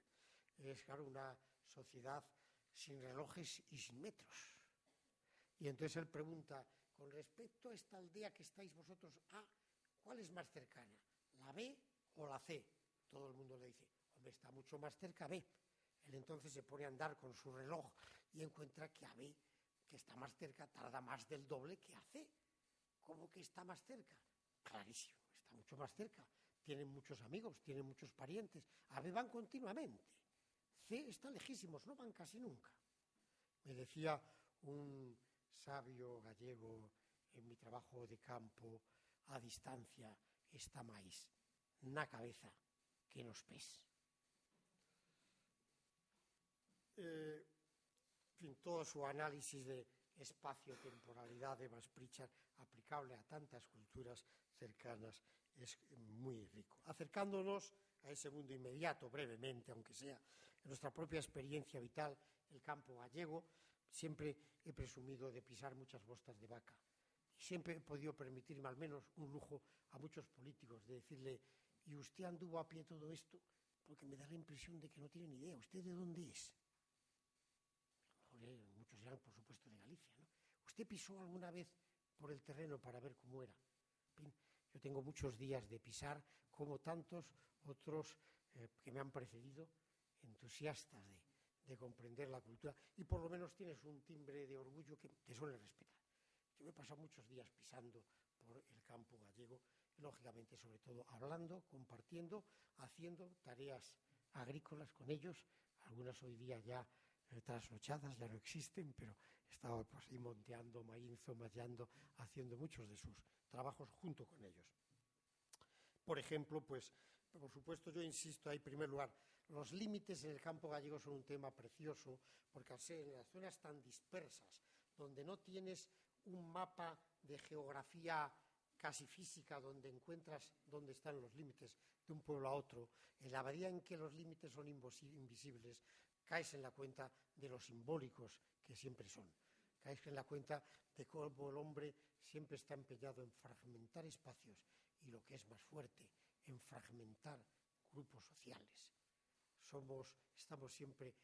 D: Es, claro, una sociedad sin relojes y sin metros. Y entonces él pregunta, con respecto a esta aldea que estáis vosotros, ¿cuál es más cercana? ¿La B o la C? Todo el mundo le dice, hombre, está mucho más cerca B. Él entonces se pone a andar con su reloj y encuentra que a B, que está más cerca, tarda más del doble que a C. ¿Cómo que está más cerca? Clarísimo, está mucho más cerca. Tienen muchos amigos, tienen muchos parientes. A B van continuamente. C está lejísimos, no van casi nunca. Me decía un sabio gallego en mi trabajo de campo, a distancia está máis na cabeza que nos pés. En fin, todo su análisis de espacio-temporalidad de Evans Pritchard aplicable a tantas culturas cercanas es muy rico. Acercándonos a ese mundo inmediato, brevemente, aunque sea, en nuestra propia experiencia vital, el campo gallego, siempre he presumido de pisar muchas bostas de vaca. Y siempre he podido permitirme al menos un lujo a muchos políticos de decirle, ¿y usted anduvo a pie todo esto? Porque me da la impresión de que no tiene ni idea. ¿Usted de dónde es? Muchos eran, por supuesto, de Galicia, ¿no? ¿Usted pisó alguna vez por el terreno para ver cómo era? Yo tengo muchos días de pisar, como tantos otros que me han precedido, entusiastas de comprender la cultura, y por lo menos tienes un timbre de orgullo que te suele respetar. Yo me he pasado muchos días pisando por el campo gallego, lógicamente, sobre todo, hablando, compartiendo, haciendo tareas agrícolas con ellos, algunas hoy día ya trasnochadas, ya no existen, pero estaba pues ahí monteando, maízo, mallando, haciendo muchos de sus trabajos junto con ellos. Por ejemplo, pues, por supuesto, yo insisto ahí, en primer lugar, los límites en el campo gallego son un tema precioso, porque al ser en las zonas tan dispersas, donde no tienes un mapa de geografía casi física, donde encuentras dónde están los límites de un pueblo a otro, en la medida en que los límites son invisibles, caes en la cuenta de lo simbólicos que siempre son. Caes en la cuenta de cómo el hombre siempre está empeñado en fragmentar espacios y, lo que es más fuerte, en fragmentar grupos sociales. Estamos siempre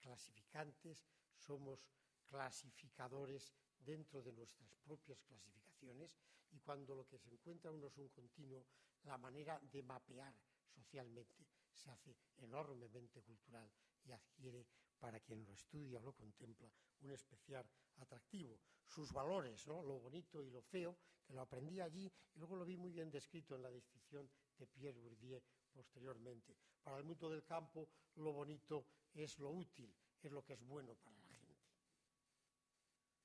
D: clasificantes, somos clasificadores dentro de nuestras propias clasificaciones, y cuando lo que se encuentra uno es un continuo, la manera de mapear socialmente se hace enormemente cultural y adquiere para quien lo estudia o lo contempla, un especial atractivo. Sus valores, ¿no? Lo bonito y lo feo, que lo aprendí allí y luego lo vi muy bien descrito en la descripción de Pierre Bourdieu posteriormente. Para el mundo del campo, lo bonito es lo útil, es lo que es bueno para la gente.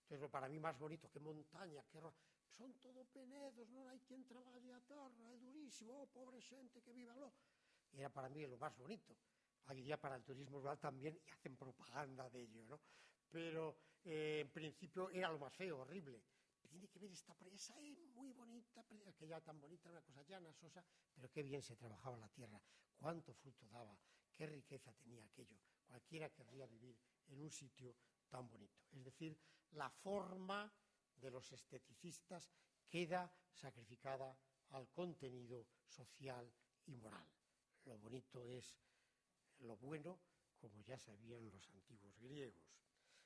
D: Entonces, lo para mí más bonito que montaña, que son todo penedos, non hai quen traballe a terra, é durísimo, pobre xente que viva lo. Y era para mí lo más bonito. Hay día para el turismo rural también y hacen propaganda de ello, ¿no? Pero en principio era lo más feo, horrible. Tiene que ver esta presa, es muy bonita, aquella tan bonita, una cosa llana, sosa, pero qué bien se trabajaba la tierra, cuánto fruto daba, qué riqueza tenía aquello. Cualquiera querría vivir en un sitio tan bonito. Es decir, la forma de los esteticistas queda sacrificada al contenido social y moral. Lo bonito es lo bueno, como ya sabían los antiguos griegos.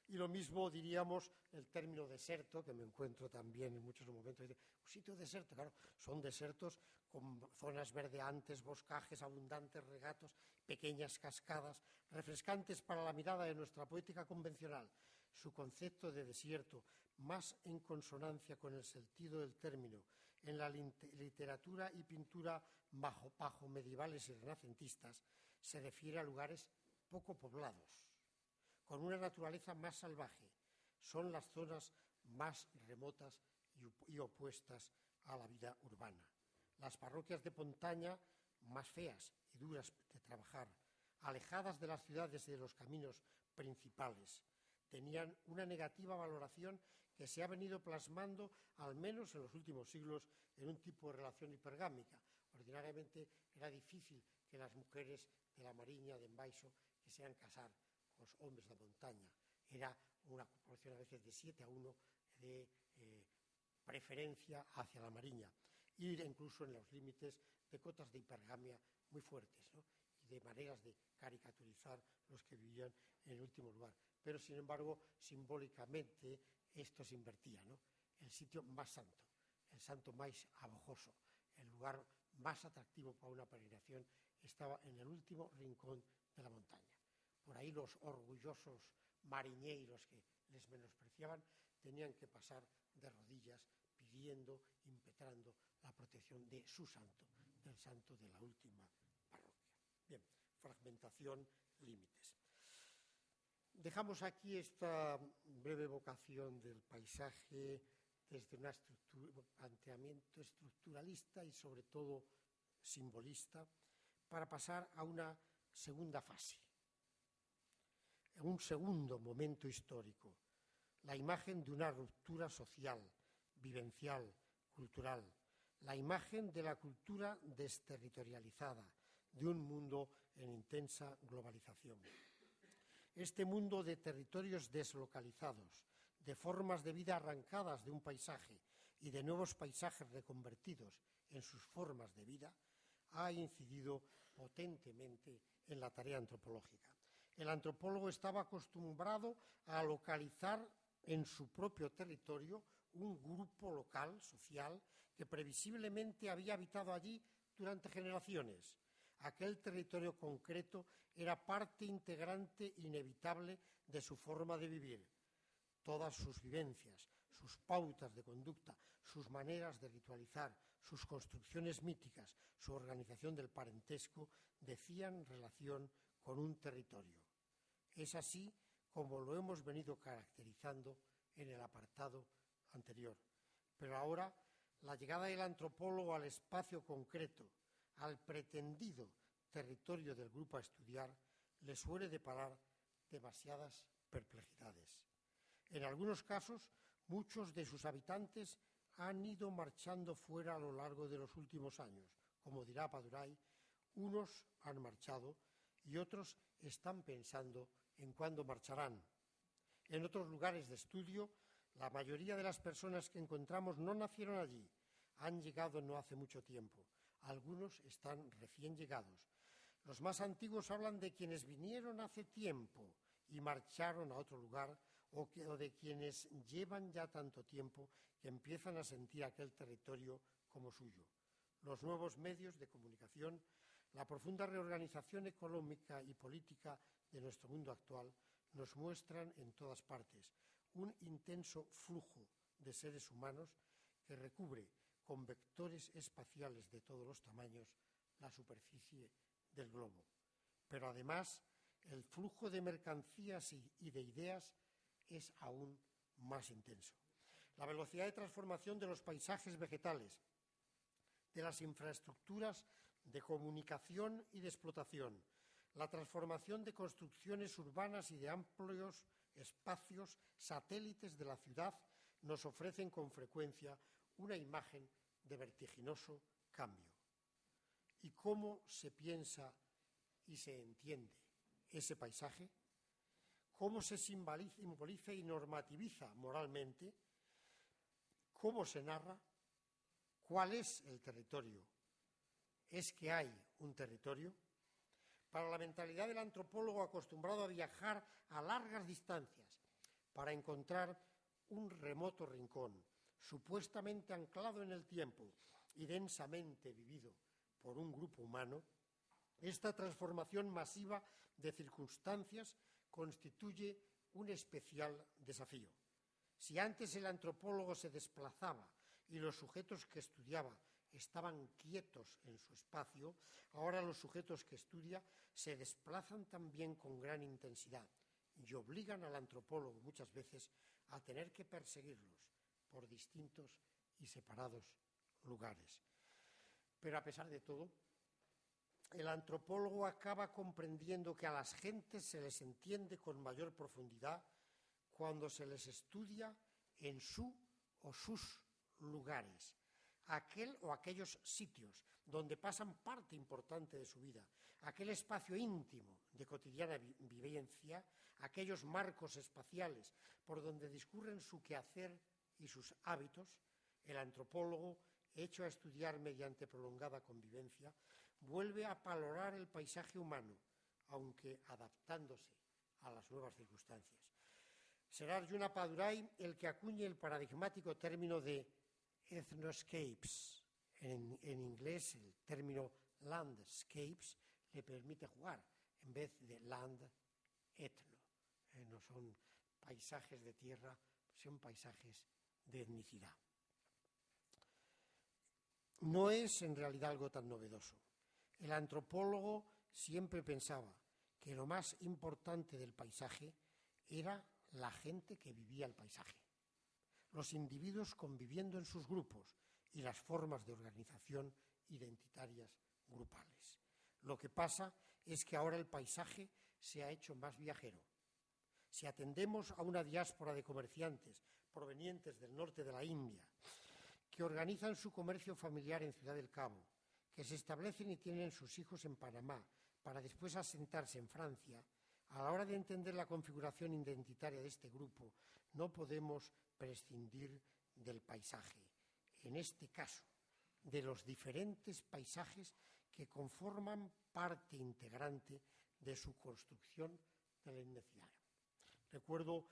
D: Y lo mismo diríamos el término deserto, que me encuentro también en muchos momentos. Un sitio deserto, claro, son desertos con zonas verdeantes, boscajes, abundantes regatos, pequeñas cascadas, refrescantes para la mirada de nuestra poética convencional. Su concepto de desierto, más en consonancia con el sentido del término, en la literatura y pintura bajo medievales y renacentistas, se refiere a lugares poco poblados, con una naturaleza más salvaje. Son las zonas más remotas y opuestas a la vida urbana. Las parroquias de montaña más feas y duras de trabajar, alejadas de las ciudades y de los caminos principales, tenían una negativa valoración que se ha venido plasmando, al menos en los últimos siglos, en un tipo de relación hipergámica. Ordinariamente era difícil que las mujeres de la Mariña, de Embaixo, quisieran casar con los hombres de montaña. Era una proporción a veces de 7-1 de preferencia hacia la Mariña. Y incluso en los límites de cotas de hipergamia muy fuertes, ¿no? Y de maneras de caricaturizar los que vivían en el último lugar. Pero, sin embargo, simbólicamente esto se invertía, ¿no? El sitio más santo, el santo más abojoso, el lugar más atractivo para una peregrinación estaba en el último rincón de la montaña. Por ahí los orgullosos mariñeiros que les menospreciaban tenían que pasar de rodillas pidiendo, impetrando la protección de su santo, del santo de la última parroquia. Bien, fragmentación, límites. Dejamos aquí esta breve evocación del paisaje desde un planteamiento estructuralista y sobre todo simbolista para pasar a una segunda fase, un segundo momento histórico, la imagen de una ruptura social, vivencial, cultural, la imagen de la cultura desterritorializada, de un mundo en intensa globalización. Este mundo de territorios deslocalizados, de formas de vida arrancadas de un paisaje y de nuevos paisajes reconvertidos en sus formas de vida, ha incidido potentemente en la tarea antropológica. El antropólogo estaba acostumbrado a localizar en su propio territorio un grupo local, social, que previsiblemente había habitado allí durante generaciones. Aquel territorio concreto era parte integrante inevitable de su forma de vivir. Todas sus vivencias, sus pautas de conducta, sus maneras de ritualizar, sus construcciones míticas, su organización del parentesco, decían relación con un territorio. Es así como lo hemos venido caracterizando en el apartado anterior. Pero ahora, la llegada del antropólogo al espacio concreto, al pretendido territorio del grupo a estudiar, le suele deparar demasiadas perplejidades. En algunos casos, muchos de sus habitantes han ido marchando fuera a lo largo de los últimos años. Como dirá Paduray, unos han marchado y otros están pensando en cuándo marcharán. En otros lugares de estudio, la mayoría de las personas que encontramos no nacieron allí, han llegado no hace mucho tiempo. Algunos están recién llegados. Los más antiguos hablan de quienes vinieron hace tiempo y marcharon a otro lugar, o de quienes llevan ya tanto tiempo que empiezan a sentir aquel territorio como suyo. Los nuevos medios de comunicación, la profunda reorganización económica y política de nuestro mundo actual, nos muestran en todas partes un intenso flujo de seres humanos que recubre con vectores espaciales de todos los tamaños la superficie del globo. Pero además, el flujo de mercancías y de ideas es aún más intenso. La velocidad de transformación de los paisajes vegetales, de las infraestructuras de comunicación y de explotación, la transformación de construcciones urbanas y de amplios espacios satélites de la ciudad nos ofrecen con frecuencia una imagen de vertiginoso cambio. ¿Y cómo se piensa y se entiende ese paisaje? ¿Cómo se simboliza y normativiza moralmente? ¿Cómo se narra? ¿Cuál es el territorio? ¿Es que hay un territorio? Para la mentalidad del antropólogo acostumbrado a viajar a largas distancias para encontrar un remoto rincón, supuestamente anclado en el tiempo y densamente vivido por un grupo humano, esta transformación masiva de circunstancias constituye un especial desafío. Si antes el antropólogo se desplazaba y los sujetos que estudiaba estaban quietos en su espacio, ahora los sujetos que estudia se desplazan también con gran intensidad y obligan al antropólogo muchas veces a tener que perseguirlos por distintos y separados lugares. Pero a pesar de todo, el antropólogo acaba comprendiendo que a las gentes se les entiende con mayor profundidad cuando se les estudia en su o sus lugares, aquel o aquellos sitios donde pasan parte importante de su vida, aquel espacio íntimo de cotidiana vivencia, aquellos marcos espaciales por donde discurren su quehacer y sus hábitos. El antropólogo, hecho a estudiar mediante prolongada convivencia, vuelve a valorar el paisaje humano, aunque adaptándose a las nuevas circunstancias. Será Arjuna Padurai el que acuñe el paradigmático término de ethnoscapes. En inglés, el término landscapes le permite jugar, en vez de land, etno. No son paisajes de tierra, son paisajes de etnicidad. No es en realidad algo tan novedoso. El antropólogo siempre pensaba que lo más importante del paisaje era la gente que vivía el paisaje, los individuos conviviendo en sus grupos y las formas de organización identitarias grupales. Lo que pasa es que ahora el paisaje se ha hecho más viajero. Si atendemos a una diáspora de comerciantes provenientes del norte de la India, que organizan su comercio familiar en Ciudad del Cabo, que se establecen y tienen sus hijos en Panamá, para después asentarse en Francia, a la hora de entender la configuración identitaria de este grupo, no podemos prescindir del paisaje. En este caso, de los diferentes paisajes que conforman parte integrante de su construcción del etnocidario. Recuerdo,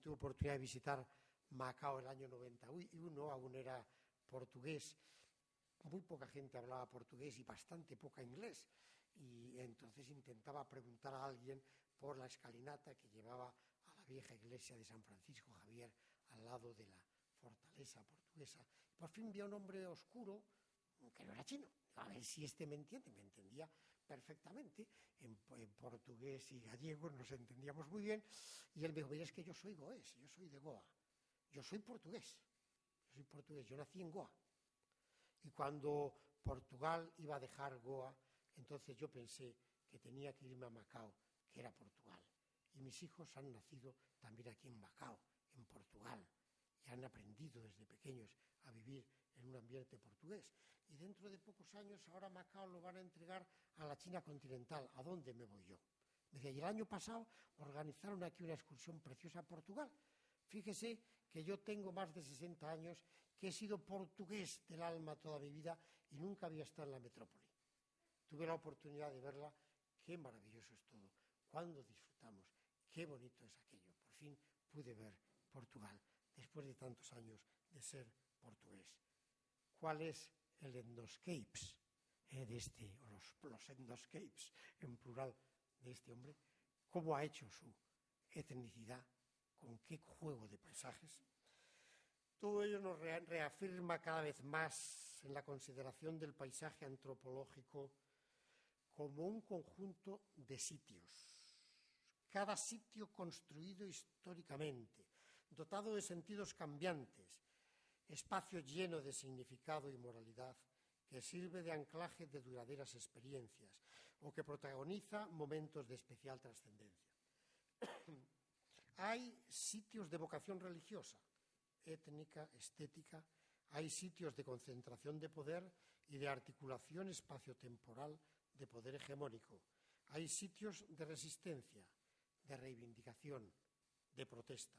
D: tuve oportunidad de visitar Macao el año 91, aún era portugués, muy poca gente hablaba portugués y bastante poca inglés, y entonces intentaba preguntar a alguien por la escalinata que llevaba a la vieja iglesia de San Francisco Javier al lado de la fortaleza portuguesa. Por fin vi a un hombre oscuro que no era chino. A ver si este me entiende. Me entendía perfectamente. En portugués y gallego nos entendíamos muy bien. Y él me dijo, mira, es que yo soy goés, yo soy de Goa. Yo soy portugués. Yo nací en Goa. Y cuando Portugal iba a dejar Goa, entonces yo pensé que tenía que irme a Macao, que era Portugal. Y mis hijos han nacido también aquí en Macao, en Portugal, y han aprendido desde pequeños a vivir en un ambiente portugués. Y dentro de pocos años, ahora Macao lo van a entregar a la China continental. ¿A dónde me voy yo? Me decía, y el año pasado organizaron aquí una excursión preciosa a Portugal. Fíjese que yo tengo más de 60 años, que he sido portugués del alma toda mi vida y nunca había estado en la metrópoli. Tuve la oportunidad de verla. Qué maravilloso es todo. Cuándo disfrutamos. Qué bonito es aquello. Por fin pude ver Portugal después de tantos años de ser portugués. ¿Cuál es el etnoscapes los etnoscapes en plural de este hombre? ¿Cómo ha hecho su etnicidad, con qué juego de paisajes. Todo ello nos reafirma cada vez más en la consideración del paisaje antropológico como un conjunto de sitios. Cada sitio construido históricamente, dotado de sentidos cambiantes, espacio lleno de significado y moralidad, que sirve de anclaje de duraderas experiencias o que protagoniza momentos de especial trascendencia. Hay sitios de vocación religiosa, étnica, estética, hay sitios de concentración de poder y de articulación espaciotemporal de poder hegemónico, hay sitios de resistencia, de reivindicación, de protesta.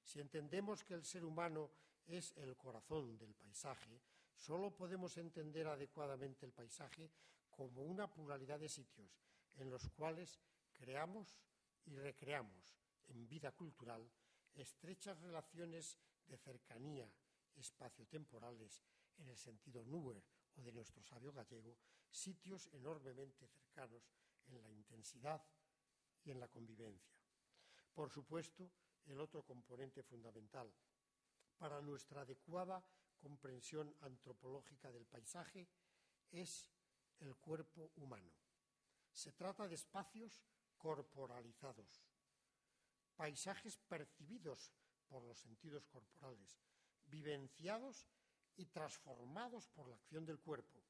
D: Si entendemos que el ser humano es el corazón del paisaje, solo podemos entender adecuadamente el paisaje como una pluralidad de sitios en los cuales creamos y recreamos en vida cultural estrechas relaciones de cercanía espaciotemporales en el sentido Nuer o de nuestro sabio gallego, sitios enormemente cercanos en la intensidad y en la convivencia. Por supuesto, el otro componente fundamental para nuestra adecuada comprensión antropológica del paisaje es el cuerpo humano. Se trata de espacios corporalizados, paisajes percibidos por los sentidos corporales, vivenciados y transformados por la acción del cuerpo.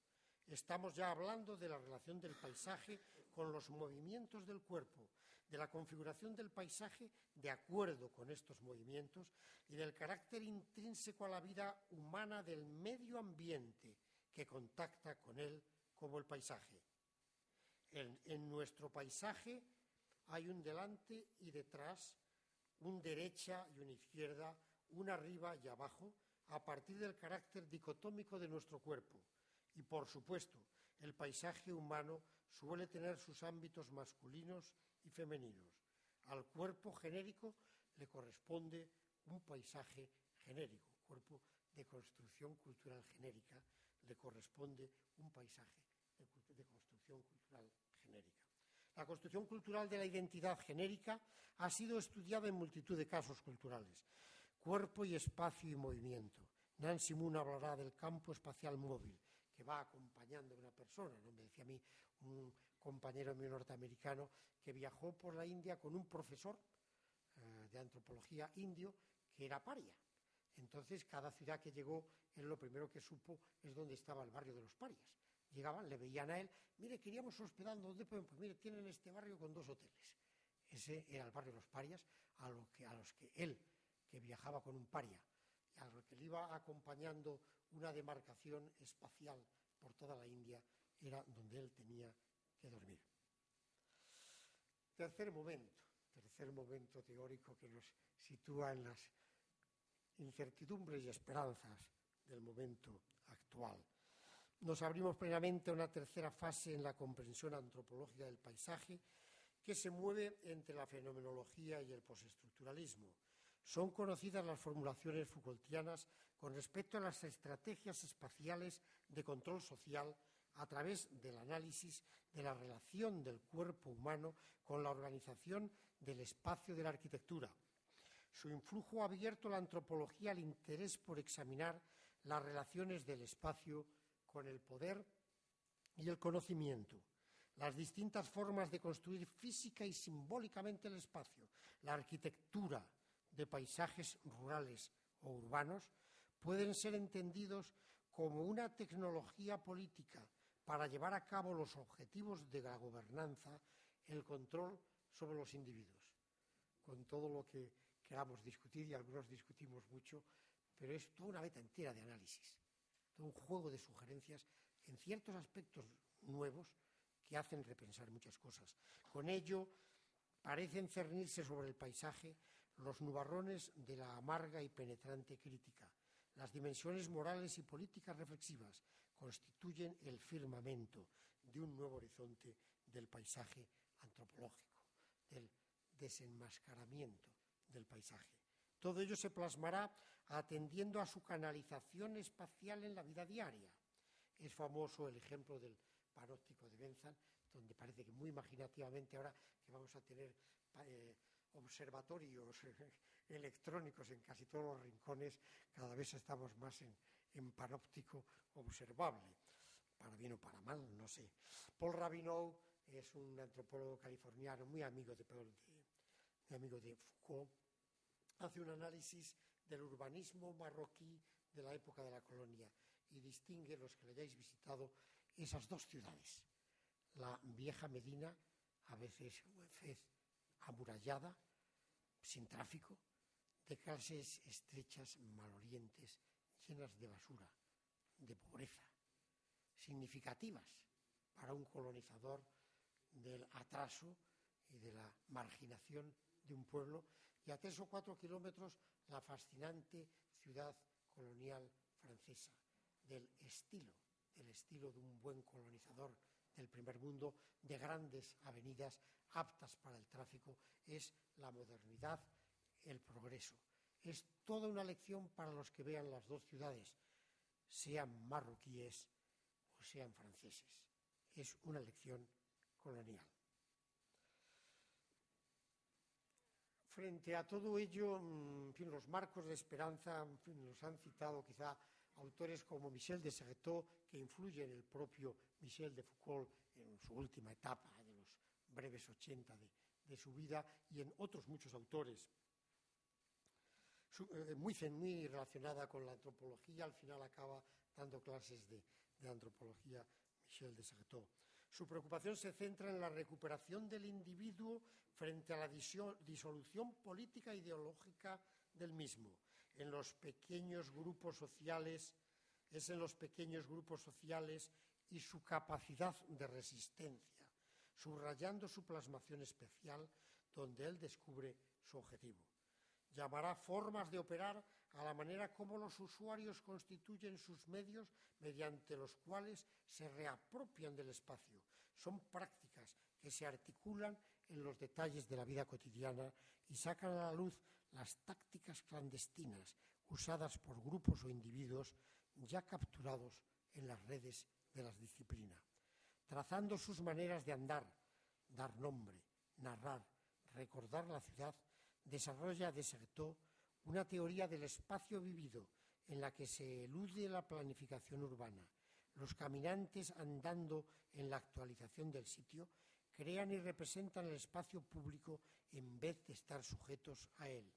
D: Estamos ya hablando de la relación del paisaje con los movimientos del cuerpo, de la configuración del paisaje de acuerdo con estos movimientos y del carácter intrínseco a la vida humana del medio ambiente que contacta con él como el paisaje. En nuestro paisaje hay un delante y detrás, un derecha y una izquierda, un arriba y abajo, a partir del carácter dicotómico de nuestro cuerpo. Y, por supuesto, el paisaje humano suele tener sus ámbitos masculinos y femeninos. Al cuerpo genérico le corresponde un paisaje genérico, cuerpo de construcción cultural genérica, le corresponde un paisaje de construcción cultural genérica. La construcción cultural de la identidad genérica ha sido estudiada en multitud de casos culturales. Cuerpo y espacio y movimiento. Nancy Moon hablará del campo espacial móvil, que va acompañando a una persona, ¿no? Me decía a mí un compañero mío norteamericano que viajó por la India con un profesor de antropología indio que era paria. Entonces, cada ciudad que llegó, él lo primero que supo es dónde estaba el barrio de los parias. Llegaban, le veían a él, mire, queríamos hospedando, ¿dónde podemos? Pues mire, tienen este barrio con 2 hoteles. Ese era el barrio de los parias, a los que él, que viajaba con un paria, a lo que le iba acompañando una demarcación espacial por toda la India, era donde él tenía que dormir. Tercer momento teórico que nos sitúa en las incertidumbres y esperanzas del momento actual. Nos abrimos plenamente a una tercera fase en la comprensión antropológica del paisaje que se mueve entre la fenomenología y el postestructuralismo. Son conocidas las formulaciones Foucaultianas con respecto a las estrategias espaciales de control social a través del análisis de la relación del cuerpo humano con la organización del espacio de la arquitectura. Su influjo ha abierto la antropología al interés por examinar las relaciones del espacio con el poder y el conocimiento, las distintas formas de construir física y simbólicamente el espacio, la arquitectura de paisajes rurales o urbanos, pueden ser entendidos como una tecnología política para llevar a cabo los objetivos de la gobernanza, el control sobre los individuos. Con todo lo que queramos discutir, y algunos discutimos mucho, pero es toda una beta entera de análisis, todo un juego de sugerencias en ciertos aspectos nuevos que hacen repensar muchas cosas. Con ello, parecen cernirse sobre el paisaje los nubarrones de la amarga y penetrante crítica. Las dimensiones morales y políticas reflexivas constituyen el firmamento de un nuevo horizonte del paisaje antropológico, del desenmascaramiento del paisaje. Todo ello se plasmará atendiendo a su canalización espacial en la vida diaria. Es famoso el ejemplo del panóptico de Benzal, donde parece que muy imaginativamente ahora que vamos a tener observatorios electrónicos en casi todos los rincones, cada vez estamos más en panóptico observable, para bien o para mal, no sé. Paul Rabinow es un antropólogo californiano muy amigo de Foucault, hace un análisis del urbanismo marroquí de la época de la colonia y distingue, los que le hayáis visitado, esas dos ciudades. La vieja Medina, a veces amurallada, sin tráfico, de calles estrechas, malolientes, llenas de basura, de pobreza, significativas para un colonizador del atraso y de la marginación de un pueblo, y a 3 o 4 kilómetros la fascinante ciudad colonial francesa, del estilo de un buen colonizador del primer mundo, de grandes avenidas aptas para el tráfico. Es la modernidad, el progreso. Es toda una lección para los que vean las dos ciudades, sean marroquíes o sean franceses. Es una lección colonial. Frente a todo ello, en fin, los marcos de esperanza, en fin, nos han citado quizá autores como Michel de Certeau, que influye en el propio Michel de Foucault en su última etapa de los breves 80 de su vida, y en otros muchos autores. Muy relacionada con la antropología, al final acaba dando clases de antropología Michel de Certeau. Su preocupación se centra en la recuperación del individuo frente a la disolución política e ideológica del mismo, en los pequeños grupos sociales, y su capacidad de resistencia, subrayando su plasmación especial, donde él descubre su objetivo. Llamará formas de operar a la manera como los usuarios constituyen sus medios mediante los cuales se reapropian del espacio. Son prácticas que se articulan en los detalles de la vida cotidiana y sacan a la luz las tácticas clandestinas usadas por grupos o individuos ya capturados en las redes de las disciplinas. Trazando sus maneras de andar, dar nombre, narrar, recordar la ciudad, desarrolla de Certeau una teoría del espacio vivido en la que se elude la planificación urbana. Los caminantes, andando en la actualización del sitio, crean y representan el espacio público en vez de estar sujetos a él.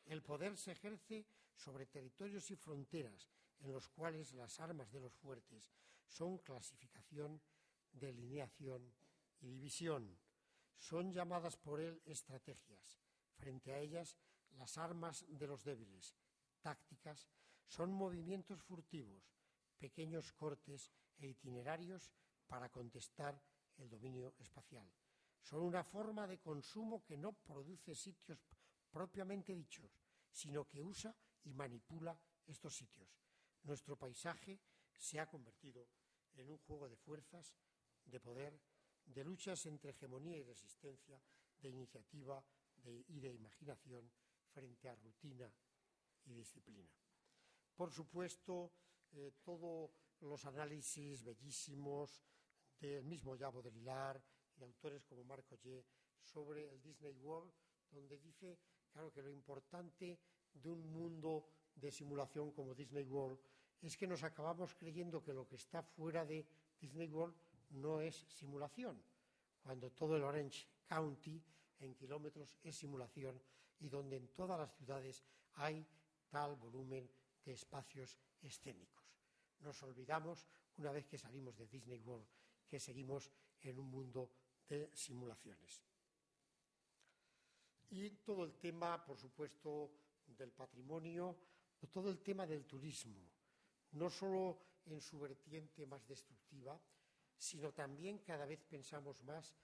D: El poder se ejerce sobre territorios y fronteras en los cuales las armas de los fuertes son clasificación, delineación y división. Son llamadas por él estrategias. Frente a ellas, las armas de los débiles, tácticas, son movimientos furtivos, pequeños cortes e itinerarios para contestar el dominio espacial. Son una forma de consumo que no produce sitios propiamente dichos, sino que usa y manipula estos sitios. Nuestro paisaje se ha convertido en un juego de fuerzas, de poder, de luchas entre hegemonía y resistencia, de iniciativa y de imaginación frente a rutina y disciplina. Por supuesto, todos los análisis bellísimos del mismo Llavo de Lilar y de autores como Marc Ogier sobre el Disney World, donde dice, claro, que lo importante de un mundo de simulación como Disney World es que nos acabamos creyendo que lo que está fuera de Disney World no es simulación, cuando todo el Orange County en kilómetros es simulación y donde en todas las ciudades hay tal volumen de espacios escénicos. Nos olvidamos, una vez que salimos de Disney World, que seguimos en un mundo de simulaciones. Y todo el tema, por supuesto, del patrimonio, todo el tema del turismo, no solo en su vertiente más destructiva, sino también cada vez pensamos más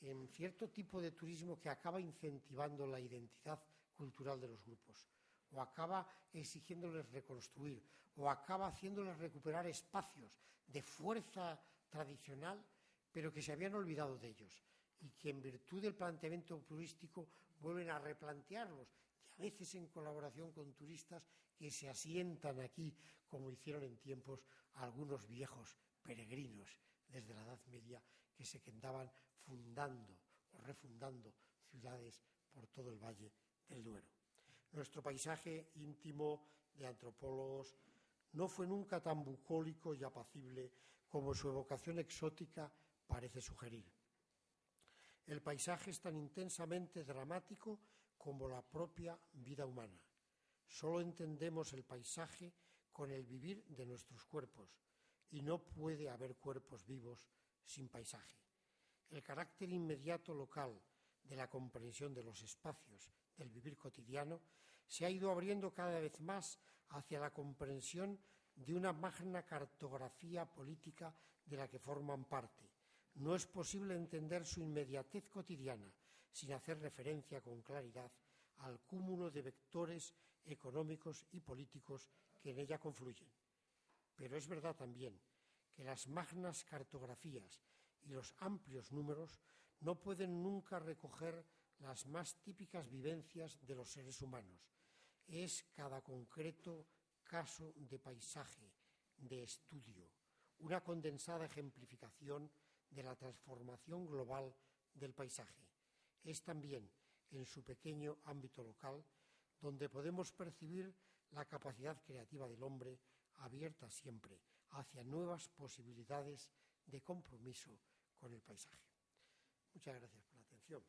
D: en cierto tipo de turismo que acaba incentivando la identidad cultural de los grupos, o acaba exigiéndoles reconstruir, o acaba haciéndoles recuperar espacios de fuerza tradicional, pero que se habían olvidado de ellos, y que en virtud del planteamiento turístico vuelven a replantearlos, y a veces en colaboración con turistas que se asientan aquí, como hicieron en tiempos algunos viejos peregrinos desde la Edad Media, que se quedaban fundando o refundando ciudades por todo el Valle del Duero. Nuestro paisaje íntimo de antropólogos no fue nunca tan bucólico y apacible como su evocación exótica parece sugerir. El paisaje es tan intensamente dramático como la propia vida humana. Solo entendemos el paisaje con el vivir de nuestros cuerpos, y no puede haber cuerpos vivos sin paisaje. El carácter inmediato local de la comprensión de los espacios del vivir cotidiano se ha ido abriendo cada vez más hacia la comprensión de una magna cartografía política de la que forman parte. No es posible entender su inmediatez cotidiana sin hacer referencia con claridad al cúmulo de vectores económicos y políticos que en ella confluyen. Pero es verdad también que las magnas cartografías y los amplios números no pueden nunca recoger las más típicas vivencias de los seres humanos. Es cada concreto caso de paisaje, de estudio, una condensada ejemplificación de la transformación global del paisaje. Es también en su pequeño ámbito local donde podemos percibir la capacidad creativa del hombre abierta siempre hacia nuevas posibilidades de compromiso con el paisaje. Muchas gracias por la atención.